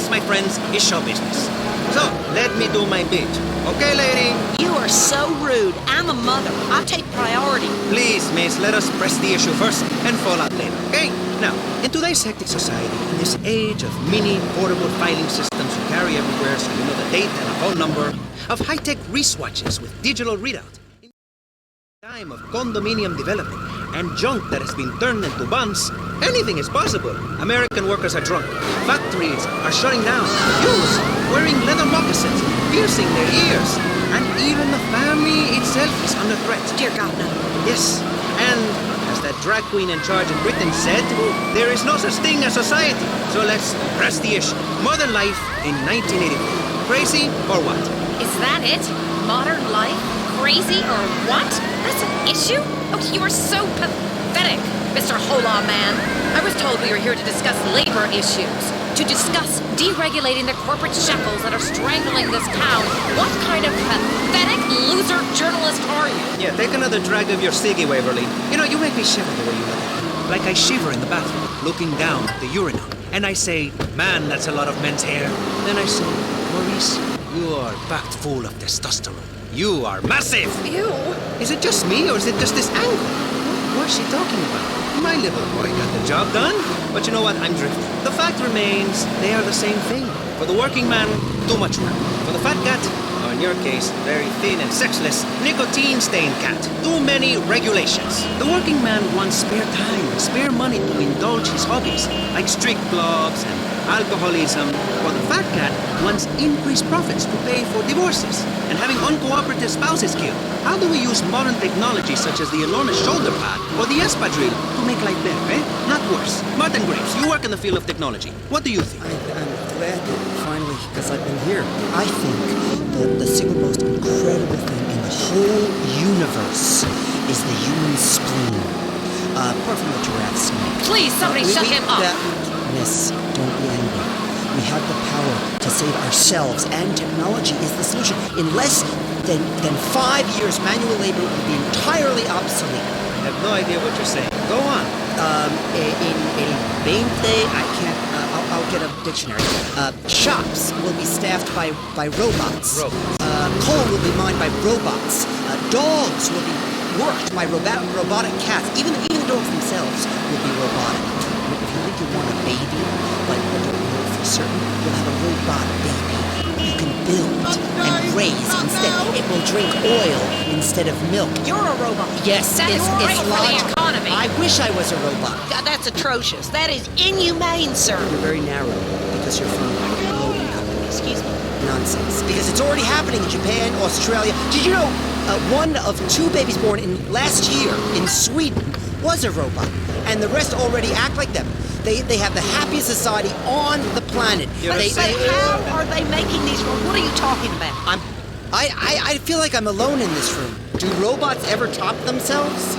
T: my friends, is show business. So, let me do my bit. Okay, lady?
W: You are so rude. I'm a mother. I take priority.
T: Please, miss, let us press the issue first and fall out later, okay? Now, in today's hectic society, in this age of mini portable filing systems you carry everywhere so you know the date and a phone number, of high-tech wristwatches with digital readout, in time of condominium development and junk that has been turned into buns, anything is possible. American workers are drunk. Factories are shutting down. Youths wearing leather moccasins, piercing their ears. And even the family itself is under threat.
W: Dear God, no.
T: Yes, and as that drag queen in charge in Britain said, there is no such thing as society. So let's press the issue. Modern life in 1984. Crazy or what?
V: Is that it? Modern life? Crazy or what? That's an issue? Oh, you are so pathetic, Mr. Hola Man. I was told we were here to discuss labor issues, to discuss deregulating the corporate shackles that are strangling this town. What kind of pathetic loser journalist are you?
T: Yeah, take another drag of your ciggy, Waverly. You know, you make me shiver the way you look at me. Like I shiver in the bathroom, looking down at the urinal. And I say, man, that's a lot of men's hair. Then I say, Maurice, you are packed full of testosterone. You are massive!
V: Ew!
T: Is it just me, or is it just this angle? What is she talking about? My little boy got the job done. But you know what? I'm drifting. The fact remains, they are the same thing. For the working man, too much work. For the fat cat, or in your case, very thin and sexless, nicotine-stained cat, too many regulations. The working man wants spare time and spare money to indulge his hobbies, like street clubs and alcoholism, while the fat cat wants increased profits to pay for divorces and having uncooperative spouses killed. How do we use modern technology such as the enormous shoulder pad or the espadrille to make life better, eh? Not worse. Martin Graves, you work in the field of technology. What do you think?
U: I'm glad that finally, because I've been here, I think that the single most incredible thing in the whole universe is the human spleen. Apart from the giraffe snake.
V: Please, somebody shut him up.
U: Miss, don't be angry. We have the power to save ourselves, and technology is the solution. In less than 5 years, manual labor will be entirely obsolete.
T: I have no idea what you're saying. Go on.
U: In el 20, I can't, I'll get a dictionary. Shops will be staffed by robots. Coal will be mined by robots. Dogs will be worked by robotic cats. Even the dogs themselves will be robotic. If you think you want a baby, but don't know for certain, you'll have a robot baby. You can build and raise instead. It will drink oil instead of milk.
W: You're a robot.
U: Yes,
W: That is great for the
U: logical.
W: economy.
U: I wish I was a robot.
W: God, that's atrocious. That is inhumane, sir.
U: You're very narrow because you're from a loading company.
W: Excuse me?
U: Nonsense. Because it's already happening in Japan, Australia. Did you know one of 2 babies born in last year in Sweden was a robot, and the rest already act like them. They have the happiest society on the planet.
W: But how are they making these robots? What are you talking about?
U: I feel like I'm alone in this room. Do robots ever top themselves?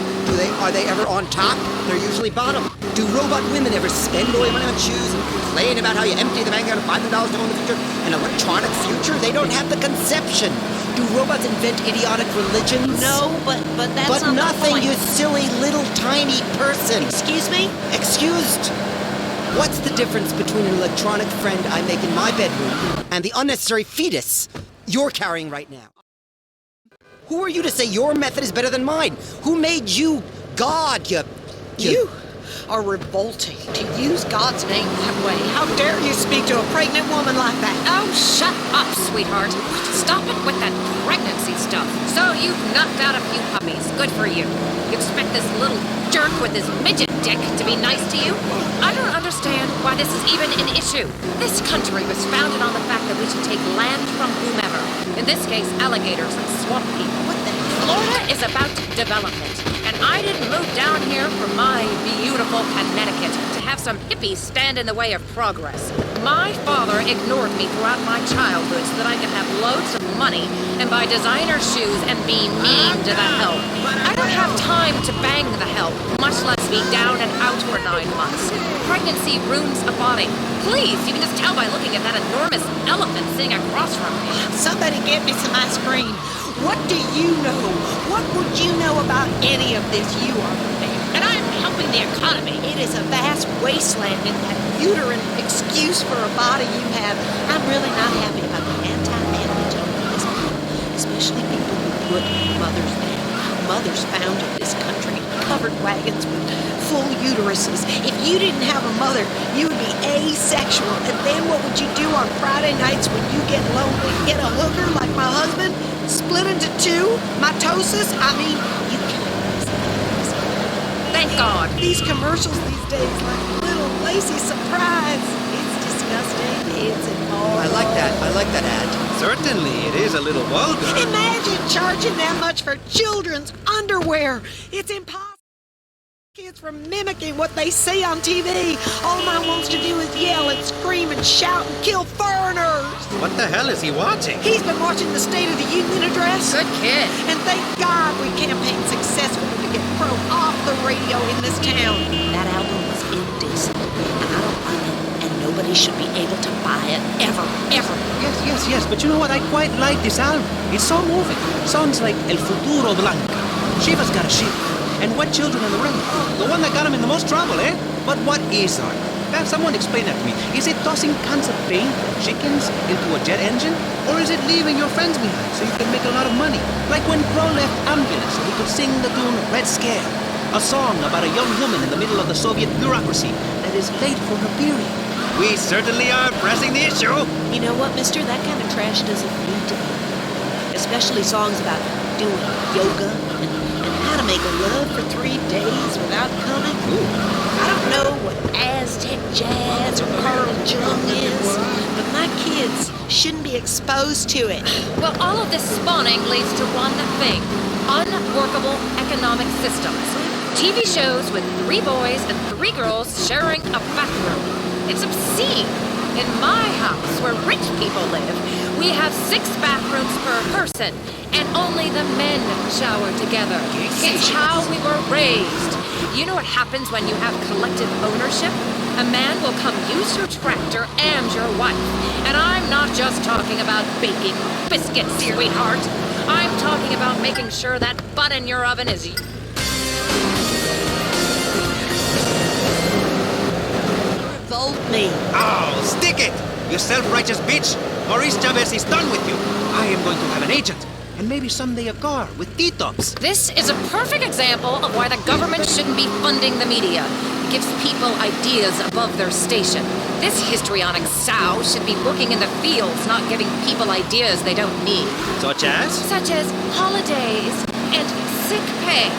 U: Are they ever on top? They're usually bottom. Do robot women ever spend all their money on shoes and complain about how you empty the bank account and $500 to go in the future? An electronic future? They don't have the conception. Do robots invent idiotic religions?
W: No, but that's not
U: nothing,
W: the point.
U: you silly little tiny person.
W: Excuse me?
U: Excused. What's the difference between an electronic friend I make in my bedroom and the unnecessary fetus you're carrying right now? Who are you to say your method is better than mine? Who made you God,
W: You are revolting to use God's name that way. How dare you speak to a pregnant woman like that?
V: Oh, shut up, sweetheart. Stop it with that pregnancy stuff. So you've knocked out a few puppies. Good for you. You expect this little jerk with his midget dick to be nice to you? I don't understand why this is even an issue. This country was founded on the fact that we should take land from whomever. In this case, alligators and swamp people. What the hell? Florida is about development. And I didn't move down here from my beautiful Connecticut to have some hippies stand in the way of progress. My father ignored me throughout my childhood so that I could have loads of money and buy designer shoes and be mean to the help. I don't have time to bang the help, much less be down and out for 9 months. Pregnancy ruins a body. Please, you can just tell by looking at that enormous elephant sitting across from me.
W: Somebody get me some ice cream. What do you know? What would you know about any of this? You are there. And I'm helping the economy. It is a vast wasteland in that uterine excuse for a body you have. I'm really not happy about the anti-family tone of this people, especially people who put mothers down. Mothers founded this country, covered wagons with full uteruses. If you didn't have a mother, you would be asexual. And then what would you do on Friday nights when you get lonely? Get a hooker like my husband? Split into 2? Mitosis? I mean, you can't.
V: Thank God.
W: These commercials these days, like little lacy surprise. It's disgusting. It's immoral.
T: I like that ad. Certainly, it is a little vulgar.
W: Imagine charging that much for children's underwear. It's impossible. Kids from mimicking what they see on TV. All mine wants to do is yell and scream and shout and kill foreigners.
T: What the hell is he watching?
W: He's been watching the State of the Union address.
V: Good kid.
W: And thank God we campaigned successfully to get Pro off the radio in this town. That album was indecent, and I don't buy it, and nobody should be able to buy it ever, ever.
T: Yes, but you know what? I quite like this album. It's so moving. Songs like El Futuro Blanca, Shiva's Got a Ship, and Wet Children on the Rain. The one that got him in the most trouble, eh? But what is art? Have someone explain that to me. Is it tossing cans of paint or chickens into a jet engine? Or is it leaving your friends behind so you can make a lot of money? Like when Crow left Ambulance so he could sing the tune Red Scare, a song about a young woman in the middle of the Soviet bureaucracy that is late for her period. We certainly are pressing the issue.
W: You know what, mister? That kind of trash doesn't need to be. Especially songs about doing yoga and how to make love for 3 days without coming. I don't know what Aztec jazz or Carl Jung is, but my kids shouldn't be exposed to it.
V: Well, all of this spawning leads to one thing: unworkable economic systems. TV shows with 3 boys and 3 girls sharing a bathroom. It's obscene. In my house, where rich people live, we have 6 bathrooms per person, and only the men shower together. It's how we were raised. You know what happens when you have collective ownership? A man will come use your tractor and your wife. And I'm not just talking about baking biscuits, sweetheart. I'm talking about making sure that butt in your oven is...
W: Revolt me.
T: Oh, stick it! You self-righteous bitch! Maurice Chavez is done with you. I am going to have an agent. And maybe someday a car with T-tops.
V: This is a perfect example of why the government shouldn't be funding the media. It gives people ideas above their station. This histrionic sow should be working in the fields, not giving people ideas they don't need.
T: Such as?
V: Such as holidays and sick pay.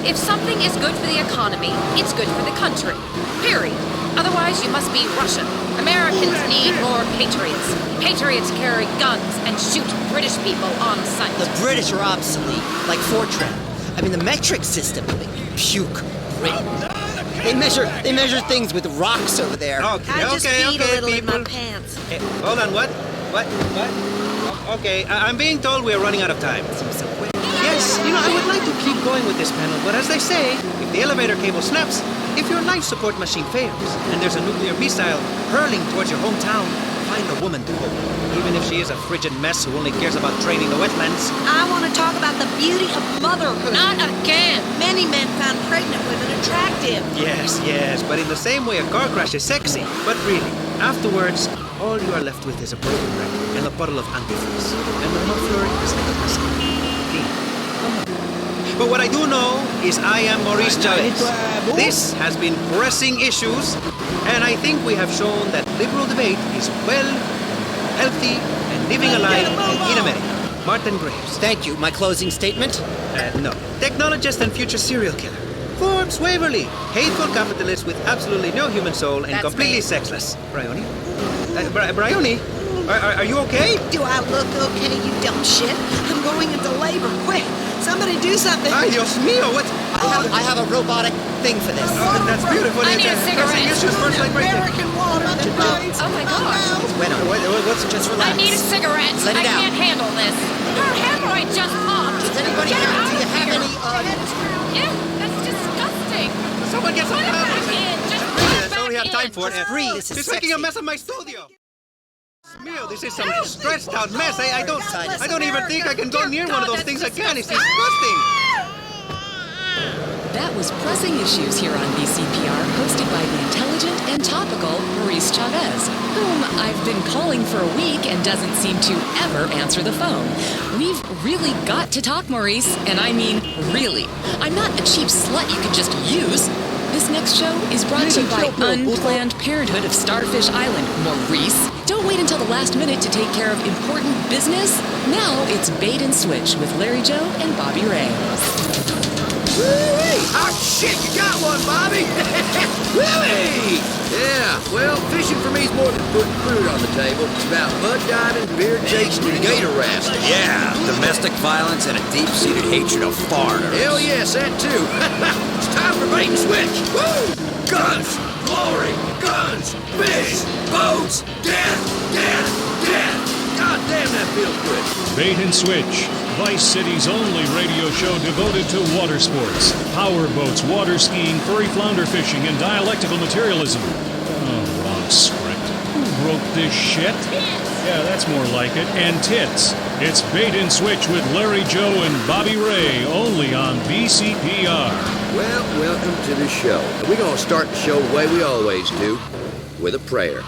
V: If something is good for the economy, it's good for the country. Period. Otherwise, you must be Russian. Americans need more patriots. Patriots carry guns and shoot British people on sight.
U: The British are obsolete, like Fortran. I mean, the metric system. Puke. They measure things with rocks over there.
T: Okay,
W: I just peed a little in
T: people.
W: my pants.
T: Hey, hold on, what? Okay, I'm being told we're running out of time. Yes, I would like to keep going with this panel, but as they say, if the elevator cable snaps, if your life support machine fails, and there's a nuclear missile hurling towards your hometown, find a woman to hold, even if she is a frigid mess who only cares about draining the wetlands.
W: I want to talk about the beauty of motherhood.
V: Not again.
W: Many men found pregnant women attractive.
T: Yes, but in the same way a car crash is sexy. But really, afterwards, all you are left with is a broken record and a bottle of antifreeze. And the muffler is like a biscuit. But what I do know is I am Maurice Chavez. This has been Pressing Issues, and I think we have shown that liberal debate is well, healthy, and living alive in America. Martin Graves.
U: Thank you. My closing statement?
T: No. Technologist and future serial killer. Forbes Waverly. Hateful capitalist with absolutely no human soul and
W: That's
T: completely
W: me.
T: sexless. Bryony? Bryony? Are you okay?
W: Do I look okay, you dumb shit? I'm going into labor. Quick, somebody do something.
T: Ay, Dios mío, what?
U: I have a robotic thing for this.
T: That's beautiful.
V: I need a cigarette.
T: Issues first, like right there.
W: American water that burns.
V: Oh my gosh.
T: What's
U: Just
V: I
U: relax.
V: need a cigarette.
U: Let it
V: I
U: out.
V: can't handle this. Her hemorrhoid just popped.
U: Does anybody
V: Get
U: have,
V: out
U: do you
V: of
U: have
V: here.
U: any,
V: Ew, that's disgusting.
T: Someone get some
V: Put it back in. Just put it
T: That's all we
V: back
T: have time
V: in.
T: for.
U: Breathe, this is
T: She's making a
U: sexy.
T: mess of my studio. Mio, this is some stressed out mess. I don't even think I can go near one of those things again. It's disgusting.
D: That was Pressing Issues here on VCPR, hosted by the intelligent and topical Maurice Chavez, whom I've been calling for a week and doesn't seem to ever answer the phone. We've really got to talk, Maurice, and I mean really. I'm not a cheap slut you can just use. This next show is brought to you by Unplanned Parenthood of Starfish Island, Maurice. Don't wait until the last minute to take care of important business. Now it's Bait and Switch with Larry Joe and Bobby Ray.
A: Woo-wee! Oh, shit, you got one, Bobby! Woo-wee! Yeah, well, fishing for me is more than putting food on the table. It's about mud diving, beer chasing, and gator rafting.
B: Yeah, domestic violence and a deep-seated hatred of foreigners.
A: Hell yes, that too. It's time for bait and switch. Woo! Guns, glory, guns, fish, boats, death, death, death. God damn, that feels good.
C: Bait and Switch, Vice City's only radio show devoted to water sports, power boats, water skiing, furry flounder fishing, and dialectical materialism. Oh, wrong script. Who wrote this shit? Yeah, that's more like it. And tits. It's Bait and Switch with Larry Joe and Bobby Ray, only on VCPR.
A: Well, welcome to the show. We're going to start the show the way we always do, with a prayer.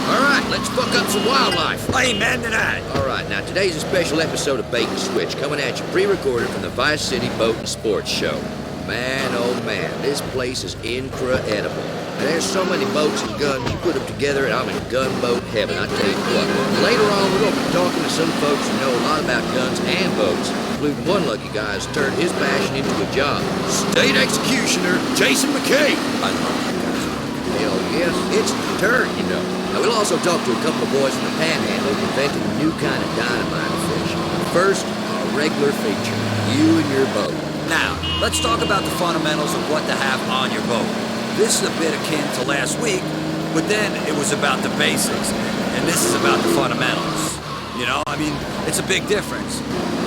A: All right, let's fuck up some wildlife.
B: Amen to that.
A: All right, now today's a special episode of Bait and Switch, coming at you pre-recorded from the Vice City Boat and Sports Show. Man, oh man, this place is incredible. And there's so many boats and guns, you put them together and I'm in gunboat heaven, I tell you what. Later on, we're going to be talking to some folks who know a lot about guns and boats. including one lucky guy who's turned his passion into a job. State Executioner Jason McKay.
B: I love that guy's work.
A: Hell yes, it's a deterrent, you know. Now, we'll also talk to a couple of boys from the Panhandle who invented a new kind of dynamite fish. First, a regular feature, you and your boat.
B: Now, let's talk about the fundamentals of what to have on your boat. This is a bit akin to last week, but then it was about the basics, and this is about the fundamentals. You know, I mean, it's a big difference,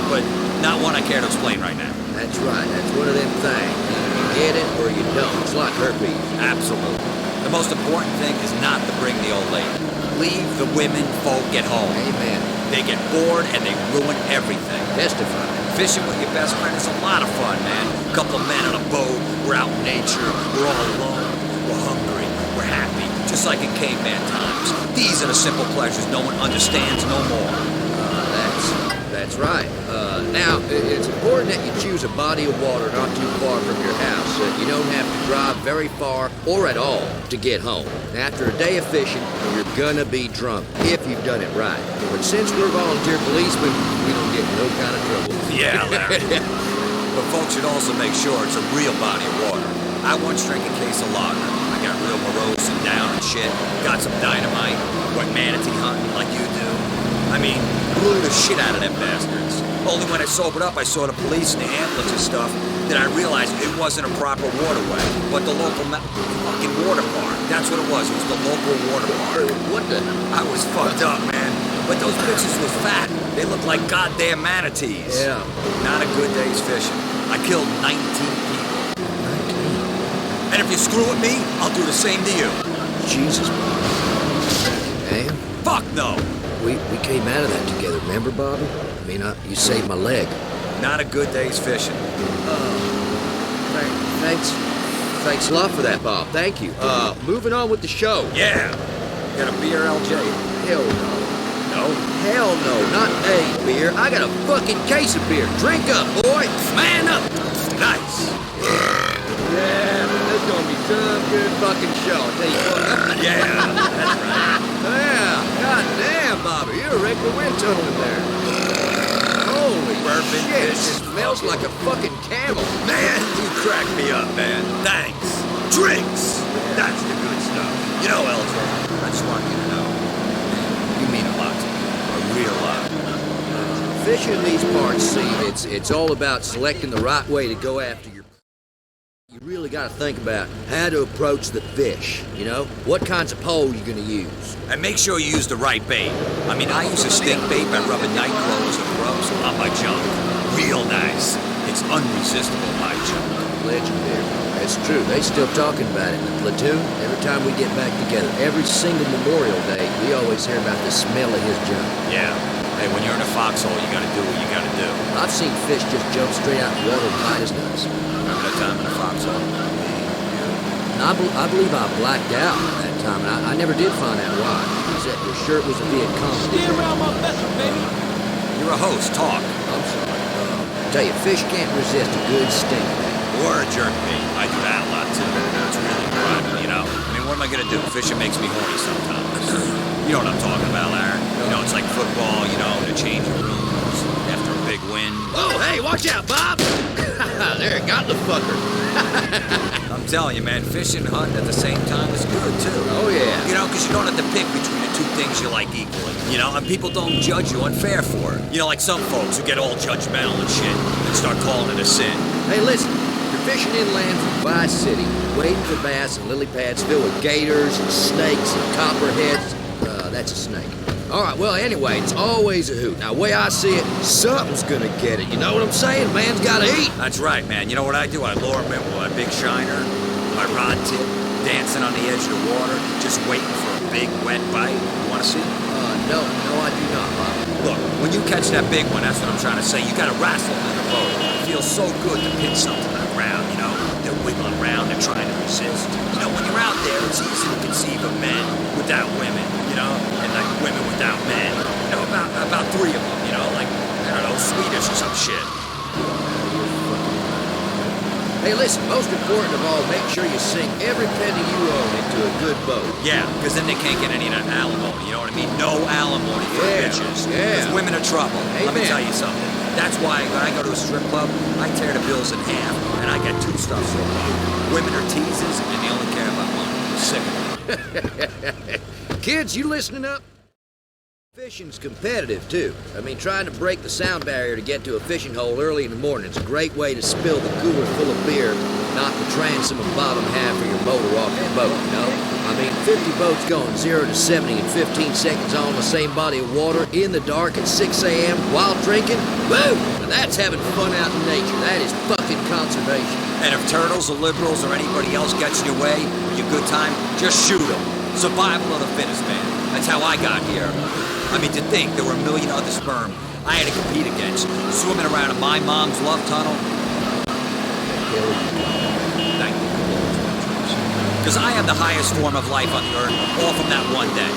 B: but not one I care to explain right now.
A: That's right, that's one of them things. Either you get it or you don't. It's like herpes.
B: Absolutely. The most important thing is not to bring the old lady. Leave the women folk at home.
A: Amen.
B: They get bored and they ruin everything.
A: Testify.
B: Fishing with your best friend is a lot of fun, man. A couple of men on a boat, we're out in nature, we're all alone, we're hungry, we're happy, just like in caveman times. These are the simple pleasures no one understands no more.
A: That's right. Now, it's important that you choose a body of water not too far from your house so that you don't have to drive very far or at all to get home. After a day of fishing, you're gonna be drunk, if you've done it right. But since we're volunteer policemen, we don't get in no kind of trouble.
B: Yeah, Larry. But folks should also make sure it's a real body of water. I once drank a case of lager. I got real morose and down and shit. Got some dynamite. Went manatee hunting like you do. I mean, blew the shit out of them bastards. Only when I sobered up, I saw the police and the ambulance and stuff, that I realized it wasn't a proper waterway, but the local fucking water park. That's what it was. It was the local water park.
A: What the?
B: I was fucked up, man. But those bitches was fat. They looked like goddamn manatees.
A: Yeah.
B: Not a good day's fishing. I killed 19 people. 19? And if you screw with me, I'll do the same to you.
A: Jesus. Hey?
B: Fuck no!
A: We came out of that together, remember, Bobby? I mean, you saved my leg.
B: Not a good day's fishing.
A: Thanks a lot for that, Bob. Thank you. Moving on with the show.
B: Yeah. Got a beer, LJ?
A: Hell no.
B: No?
A: Hell no, not a beer. I got a fucking case of beer. Drink up, boy. Man up.
B: Nice.
A: Yeah, this is gonna be some good fucking show, I'll tell you what.
B: Yeah, that's right.
A: Yeah, goddamn, Bobby, you're a regular wind tunnel in there. Holy
B: Bourbon
A: shit, it
B: fish.
A: smells like a fucking camel.
B: Man, you crack me up, man. Thanks. Drinks. That's the good stuff. You know, LJ, I just want you to know, you mean a lot to me. A real lot.
A: Fishing in these parts, see, it's all about selecting the right way to go after your... You really got to think about how to approach the fish, you know? What kinds of pole you're going to use.
B: And make sure you use the right bait. I mean, I use a stink bait by rubbing night clothes and grubs on my junk. Real nice. It's unresistible, my junk.
A: Legendary. That's true. They still talking about it in the platoon. Every time we get back together, every single Memorial Day, we always hear about the smell of his junk.
B: Yeah. Hey, when you're in a foxhole, you gotta do what you gotta do.
A: I've seen fish just jump straight out the water and bite his nuts.
B: Remember that time in the foxhole?
A: And I believe I blacked out that time, and I never did find out why. You said your shirt was a Viet Cong.
O: Stay around my vessel, baby.
B: You're a host. Talk.
A: I'm sorry. Tell you, fish can't resist a good stink.
B: Or a jerk bait. I do that a lot, too. It's really private, you know? I mean, what am I gonna do? Fishing makes me horny sometimes. You know what I'm talking about, Larry? You know, it's like football, you know, to change your rooms after a big win.
A: Oh, hey, watch out, Bob! There, got the fucker.
B: I'm telling you, man, fishing and hunting at the same time is good, too.
A: Oh, yeah.
B: You know, because you don't have to pick between the two things you like equally. You know, and people don't judge you unfair for it. You know, like some folks who get all judgmental and shit and start calling it a sin.
A: Hey, listen. You're fishing inland from Vice City, wading for bass and lily pads filled with gators and snakes and copperheads. That's a snake. All right, well, anyway, it's always a hoot. Now, the way I see it, something's gonna get it. You know what I'm saying? Man's gotta eat.
B: That's right, man. You know what I do? I lure him in with my big shiner, my rod tip, dancing on the edge of the water, just waiting for a big, wet bite. You want to see?
A: No, I do not, Bob.
B: Look, when you catch that big one, that's what I'm trying to say. You gotta wrestle in the boat. It feels so good to pick something on the ground, you know? They're wiggling around and trying to resist. You know, when you're out there, it's easy to conceive of men without women, you know? And like women without men. You know, about three of them, you know? Like, I don't know, Swedish or some shit.
A: Hey, listen, most important of all, make sure you sink every penny you own into a good boat.
B: Yeah, because then they can't get any of that alimony, you know what I mean? No alimony for bitches.
A: Yeah.
B: Because women are trouble. Let me
A: Amen.
B: tell you something. That's why when I go to a strip club, I tear the bills in half, and I get two stuff so far. Women are teasers, and they only care about money. I'm sick of it.
A: Kids, you listening up? Fishing's competitive, too. I mean, trying to break the sound barrier to get to a fishing hole early in the morning is a great way to spill the cooler full of beer, knock the transom and bottom half of your motor off your boat, you know? I mean, 50 boats going 0 to 70 in 15 seconds on the same body of water in the dark at 6 a.m. while drinking? Woo! Now that's having fun out in nature. That is fucking conservation.
B: And if turtles or liberals or anybody else gets in your way with your good time, just shoot them. Survival of the fittest, man. That's how I got here. I mean, to think there were a million other sperm I had to compete against, swimming around in my mom's love tunnel. Thank you. Because I have the highest form of life on the earth, all from that one day.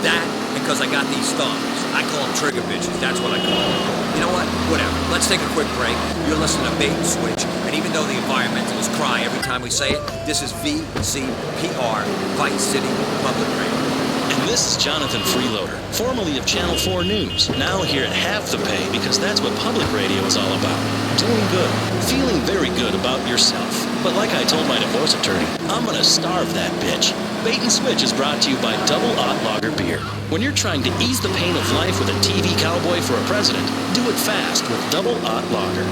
B: That, because I got these thumbs. I call them trigger bitches. That's what I call them. You know what? Whatever. Let's take a quick break. You're listening to Bait and Switch, and even though the environmentalists cry every time we say it, this is VCPR, Vice City Public Radio.
I: And this is Jonathan Freeloader, formerly of Channel 4 News, now here at half the pay because that's what public radio is all about. Doing good, feeling very good about yourself. But like I told my divorce attorney, I'm gonna starve that bitch. Bait and Switch is brought to you by Double Odd Lager Beer. When you're trying to ease the pain of life with a TV cowboy for a president, do it fast with Double Odd Lager.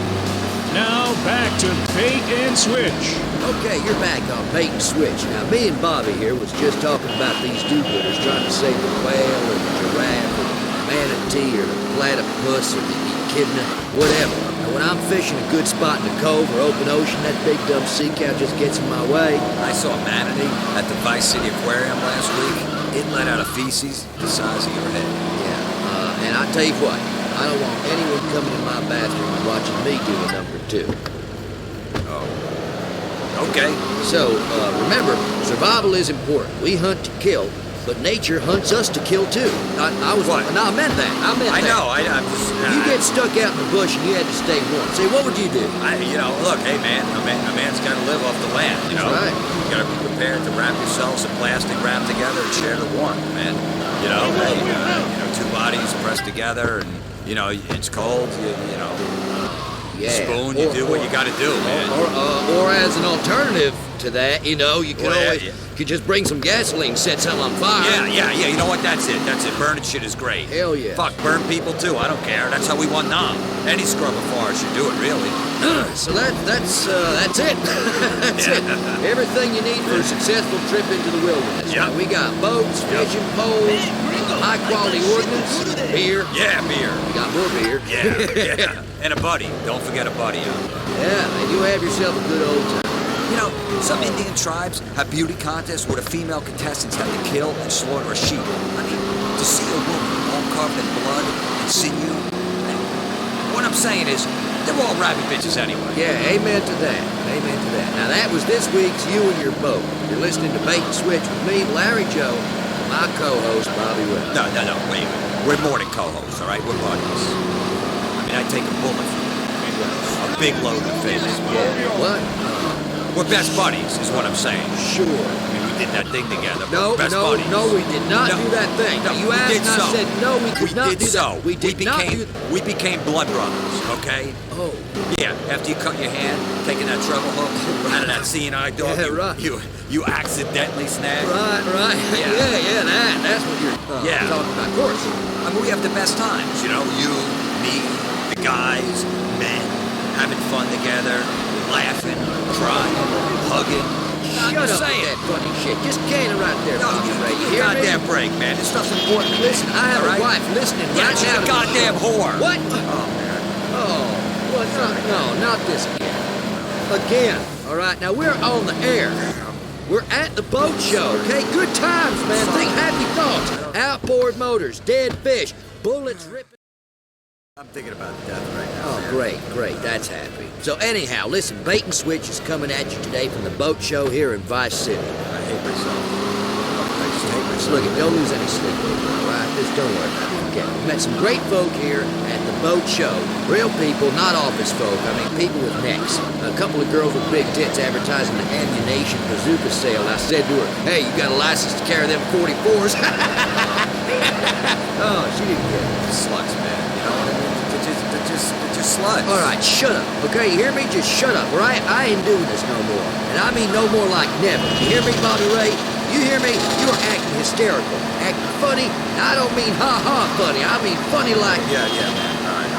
C: Now back to Bait and Switch.
A: Okay, you're back on Bait and Switch. Now, me and Bobby here was just talking about these do-gooders trying to save the whale or the giraffe or the manatee or the platypus or the echidna, whatever. Now, when I'm fishing a good spot in the cove or open ocean, that big dumb sea cow just gets in my way.
B: I saw a manatee at the Vice City Aquarium last week. It let out a feces the size of your head.
A: Yeah, and I tell you what, I don't want anyone coming in my bathroom and watching me do a number 2.
B: Okay.
A: So, remember, survival is important. We hunt to kill, but nature hunts us to kill too. I meant that.
B: I know. I'm just.
A: If you get stuck out in the bush and you had to stay warm, say, what would you do?
B: Look, hey man, a man's got to live off the land. You know,
A: That's right.
B: You got to be prepared to wrap yourselves in plastic wrap together and share the warmth, man. You know, two bodies pressed together, and you know it's cold. You know.
A: Yeah.
B: Spoon, you do what you got to do, man.
A: Or as an alternative to that, you know, you could just bring some gasoline, set something on fire.
B: Yeah. You know what? That's it. Burning shit is great.
A: Hell yeah.
B: Fuck, burn people too. I don't care. That's how we won Nam. Any scrubber forest should do it, really.
A: So that's it. That's it. Everything you need for a successful trip into the wilderness.
B: Yep.
A: Now, we got boats, fishing poles, high quality ordnance, beer.
B: Yeah, beer.
A: We got more beer.
B: Yeah. And a buddy. Don't forget a buddy.
A: Yeah, and you have yourself a good old time.
B: You know, some Indian tribes have beauty contests where the female contestants have to kill and slaughter a sheep. I mean, to see a woman all covered in blood and sinew, what I'm saying is, they're all rabbit bitches anyway.
A: Yeah, amen to that. Amen to that. Now, that was this week's You and Your Boat. You're listening to Bait and Switch with me, Larry Joe, and my co-host, Bobby Wells.
B: No, wait a minute. We're more than co-hosts, all right? We're buddies. I mean, I'd take a bullet for you. A big load of fish.
A: Yeah, what?
B: We're best buddies, is what I'm saying.
A: Sure.
B: I mean, we did that thing together.
A: No,
B: best buddies.
A: no, we did not do that thing.
B: No,
A: You
B: we
A: asked
B: did
A: and I
B: so.
A: said, no, we did not do that.
B: We became blood brothers, okay?
A: Oh.
B: Yeah, after you cut your hand, taking that treble hook out of that seeing eye dog,
A: Yeah, right.
B: you accidentally snagged.
A: Right. Yeah, that's what you're talking about. Of course.
B: I mean, we have the best times, you know? You, me, the guys, men, having fun together, laughing, crying, hugging.
A: Shut up with that funny shit. Just can it right there, Bobby Ray.
B: Give me a goddamn break, man. This stuff's important.
A: Listen, I have a wife listening right
B: she's
A: now.
B: a goddamn whore.
A: What?
B: Oh, man.
A: Oh, well, no, not this again. Again, all right? Now, we're on the air. We're at the boat show, okay? Good times, man. Think happy thoughts. Outboard motors, dead fish, bullets ripping.
B: I'm thinking about death right now.
A: Oh, great. That's happy. So anyhow, listen, Bait and Switch is coming at you today from the boat show here in Vice City.
B: I hate myself.
A: Look, don't lose any sleep over it, all right? Just don't worry about it. Okay, we met some great folk here at the boat show. Real people, not office folk. I mean, people with necks. A couple of girls with big tits advertising the ammunition bazooka sale. And I said to her, hey, you got a license to carry them 44s? Oh, she didn't get it.
B: Sluts, man. You know what I mean? They're just sluts.
A: All right, shut up. Okay, you hear me? Just shut up, all right? I ain't doing this no more. And I mean no more like never. You hear me, Bobby Ray? You hear me? You're acting hysterical. Acting funny. And I don't mean ha-ha funny. I mean funny like...
B: Yeah, man. All right.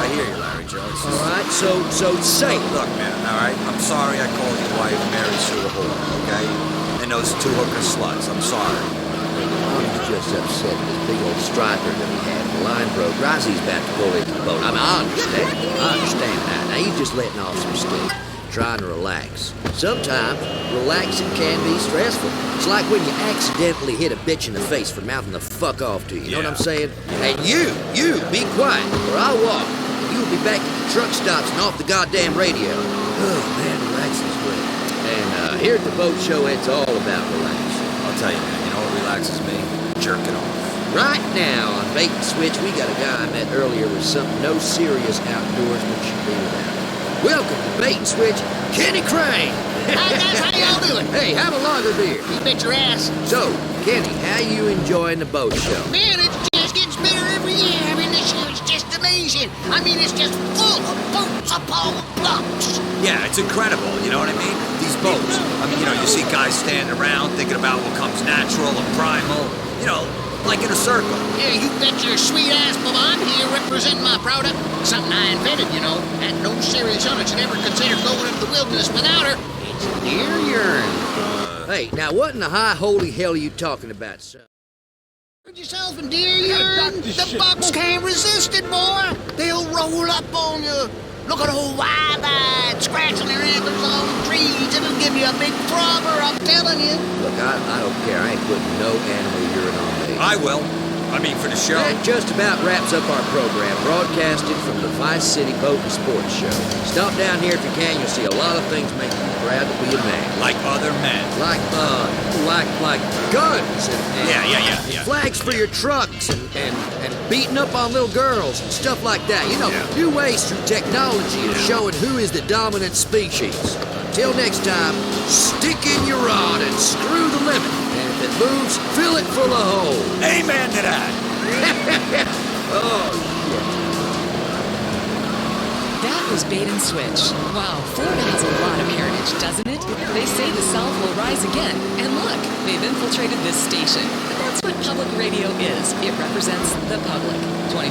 B: I hear you, Larry Joe.
A: All right, so say it.
B: Look, man, all right? I'm sorry I called your wife Mary Sue a whore, okay? And those two hooker sluts. I'm sorry.
A: I'm just upset with this big old striper that he had. The line broke. Rosie's about to go into the boat. I mean, I understand that. Now, he's just letting off some steam. Trying to relax. Sometimes, relaxing can be stressful. It's like when you accidentally hit a bitch in the face for mouthing the fuck off to you. You know what I'm saying? And you, be quiet, or I'll walk. And you'll be back at the truck stops and off the goddamn radio. Oh, man, relaxing's great. And here at the boat show, it's all about relaxing.
B: I'll tell you, man, you know what relaxes me? Jerking off.
A: Right now on Bait and Switch, we got a guy I met earlier with something no serious outdoorsman should be without. Welcome to Bait and Switch, Kenny Crane.
S: Hi guys, how y'all doing?
A: Hey, have a lager beer.
S: You bet your ass.
A: So, Kenny, how you enjoying the boat show?
S: Man, it just gets better every year. I mean, this year is just amazing. I mean, it's just full of boats up all blocks.
B: Yeah, it's incredible, you know what I mean? These boats. I mean, you know, you see guys standing around thinking about what comes natural and primal, you know, like in a circle.
S: Yeah, you bet your sweet ass, but I'm here representing my product. Something I invented, you know, and no serious hunter should ever consider going into the wilderness without her. It's deer urine.
A: Hey, now what in the high holy hell are you talking about, son?
S: Yourself and deer urine. The bucks can't resist it, boy. They'll roll up on you. Look at old wide-eyed, scratching their antlers on the trees. It'll give you a big throbber, I'm telling you.
A: Look, I don't care. I ain't putting no animal urine on me.
B: I will. I mean, for the show.
A: That just about wraps up our program, broadcasted from the Vice City Boat and Sports Show. Stop down here if you can. You'll see a lot of things making you proud to be a man.
B: Like other men.
A: Like guns and
B: yeah.
A: flags for your trucks and beating up on little girls and stuff like that. You know, new ways through technology of showing who is the dominant species. Till next time, stick in your rod and screw the limit. And if it moves, fill it full of holes.
B: Amen to that.
A: Oh, shit.
D: That was Bait and Switch. Wow, Florida has a lot of heritage, doesn't it? They say the South will rise again. And look, they've infiltrated this station. But that's what public radio is. It represents the public, 25%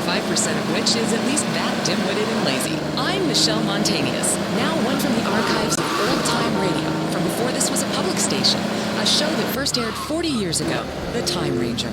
D: of which is at least that dim-witted and lazy. I'm Michelle Montanius, now one from the archives of old-time radio, from before this was a public station, a show that first aired 40 years ago, The Time Ranger.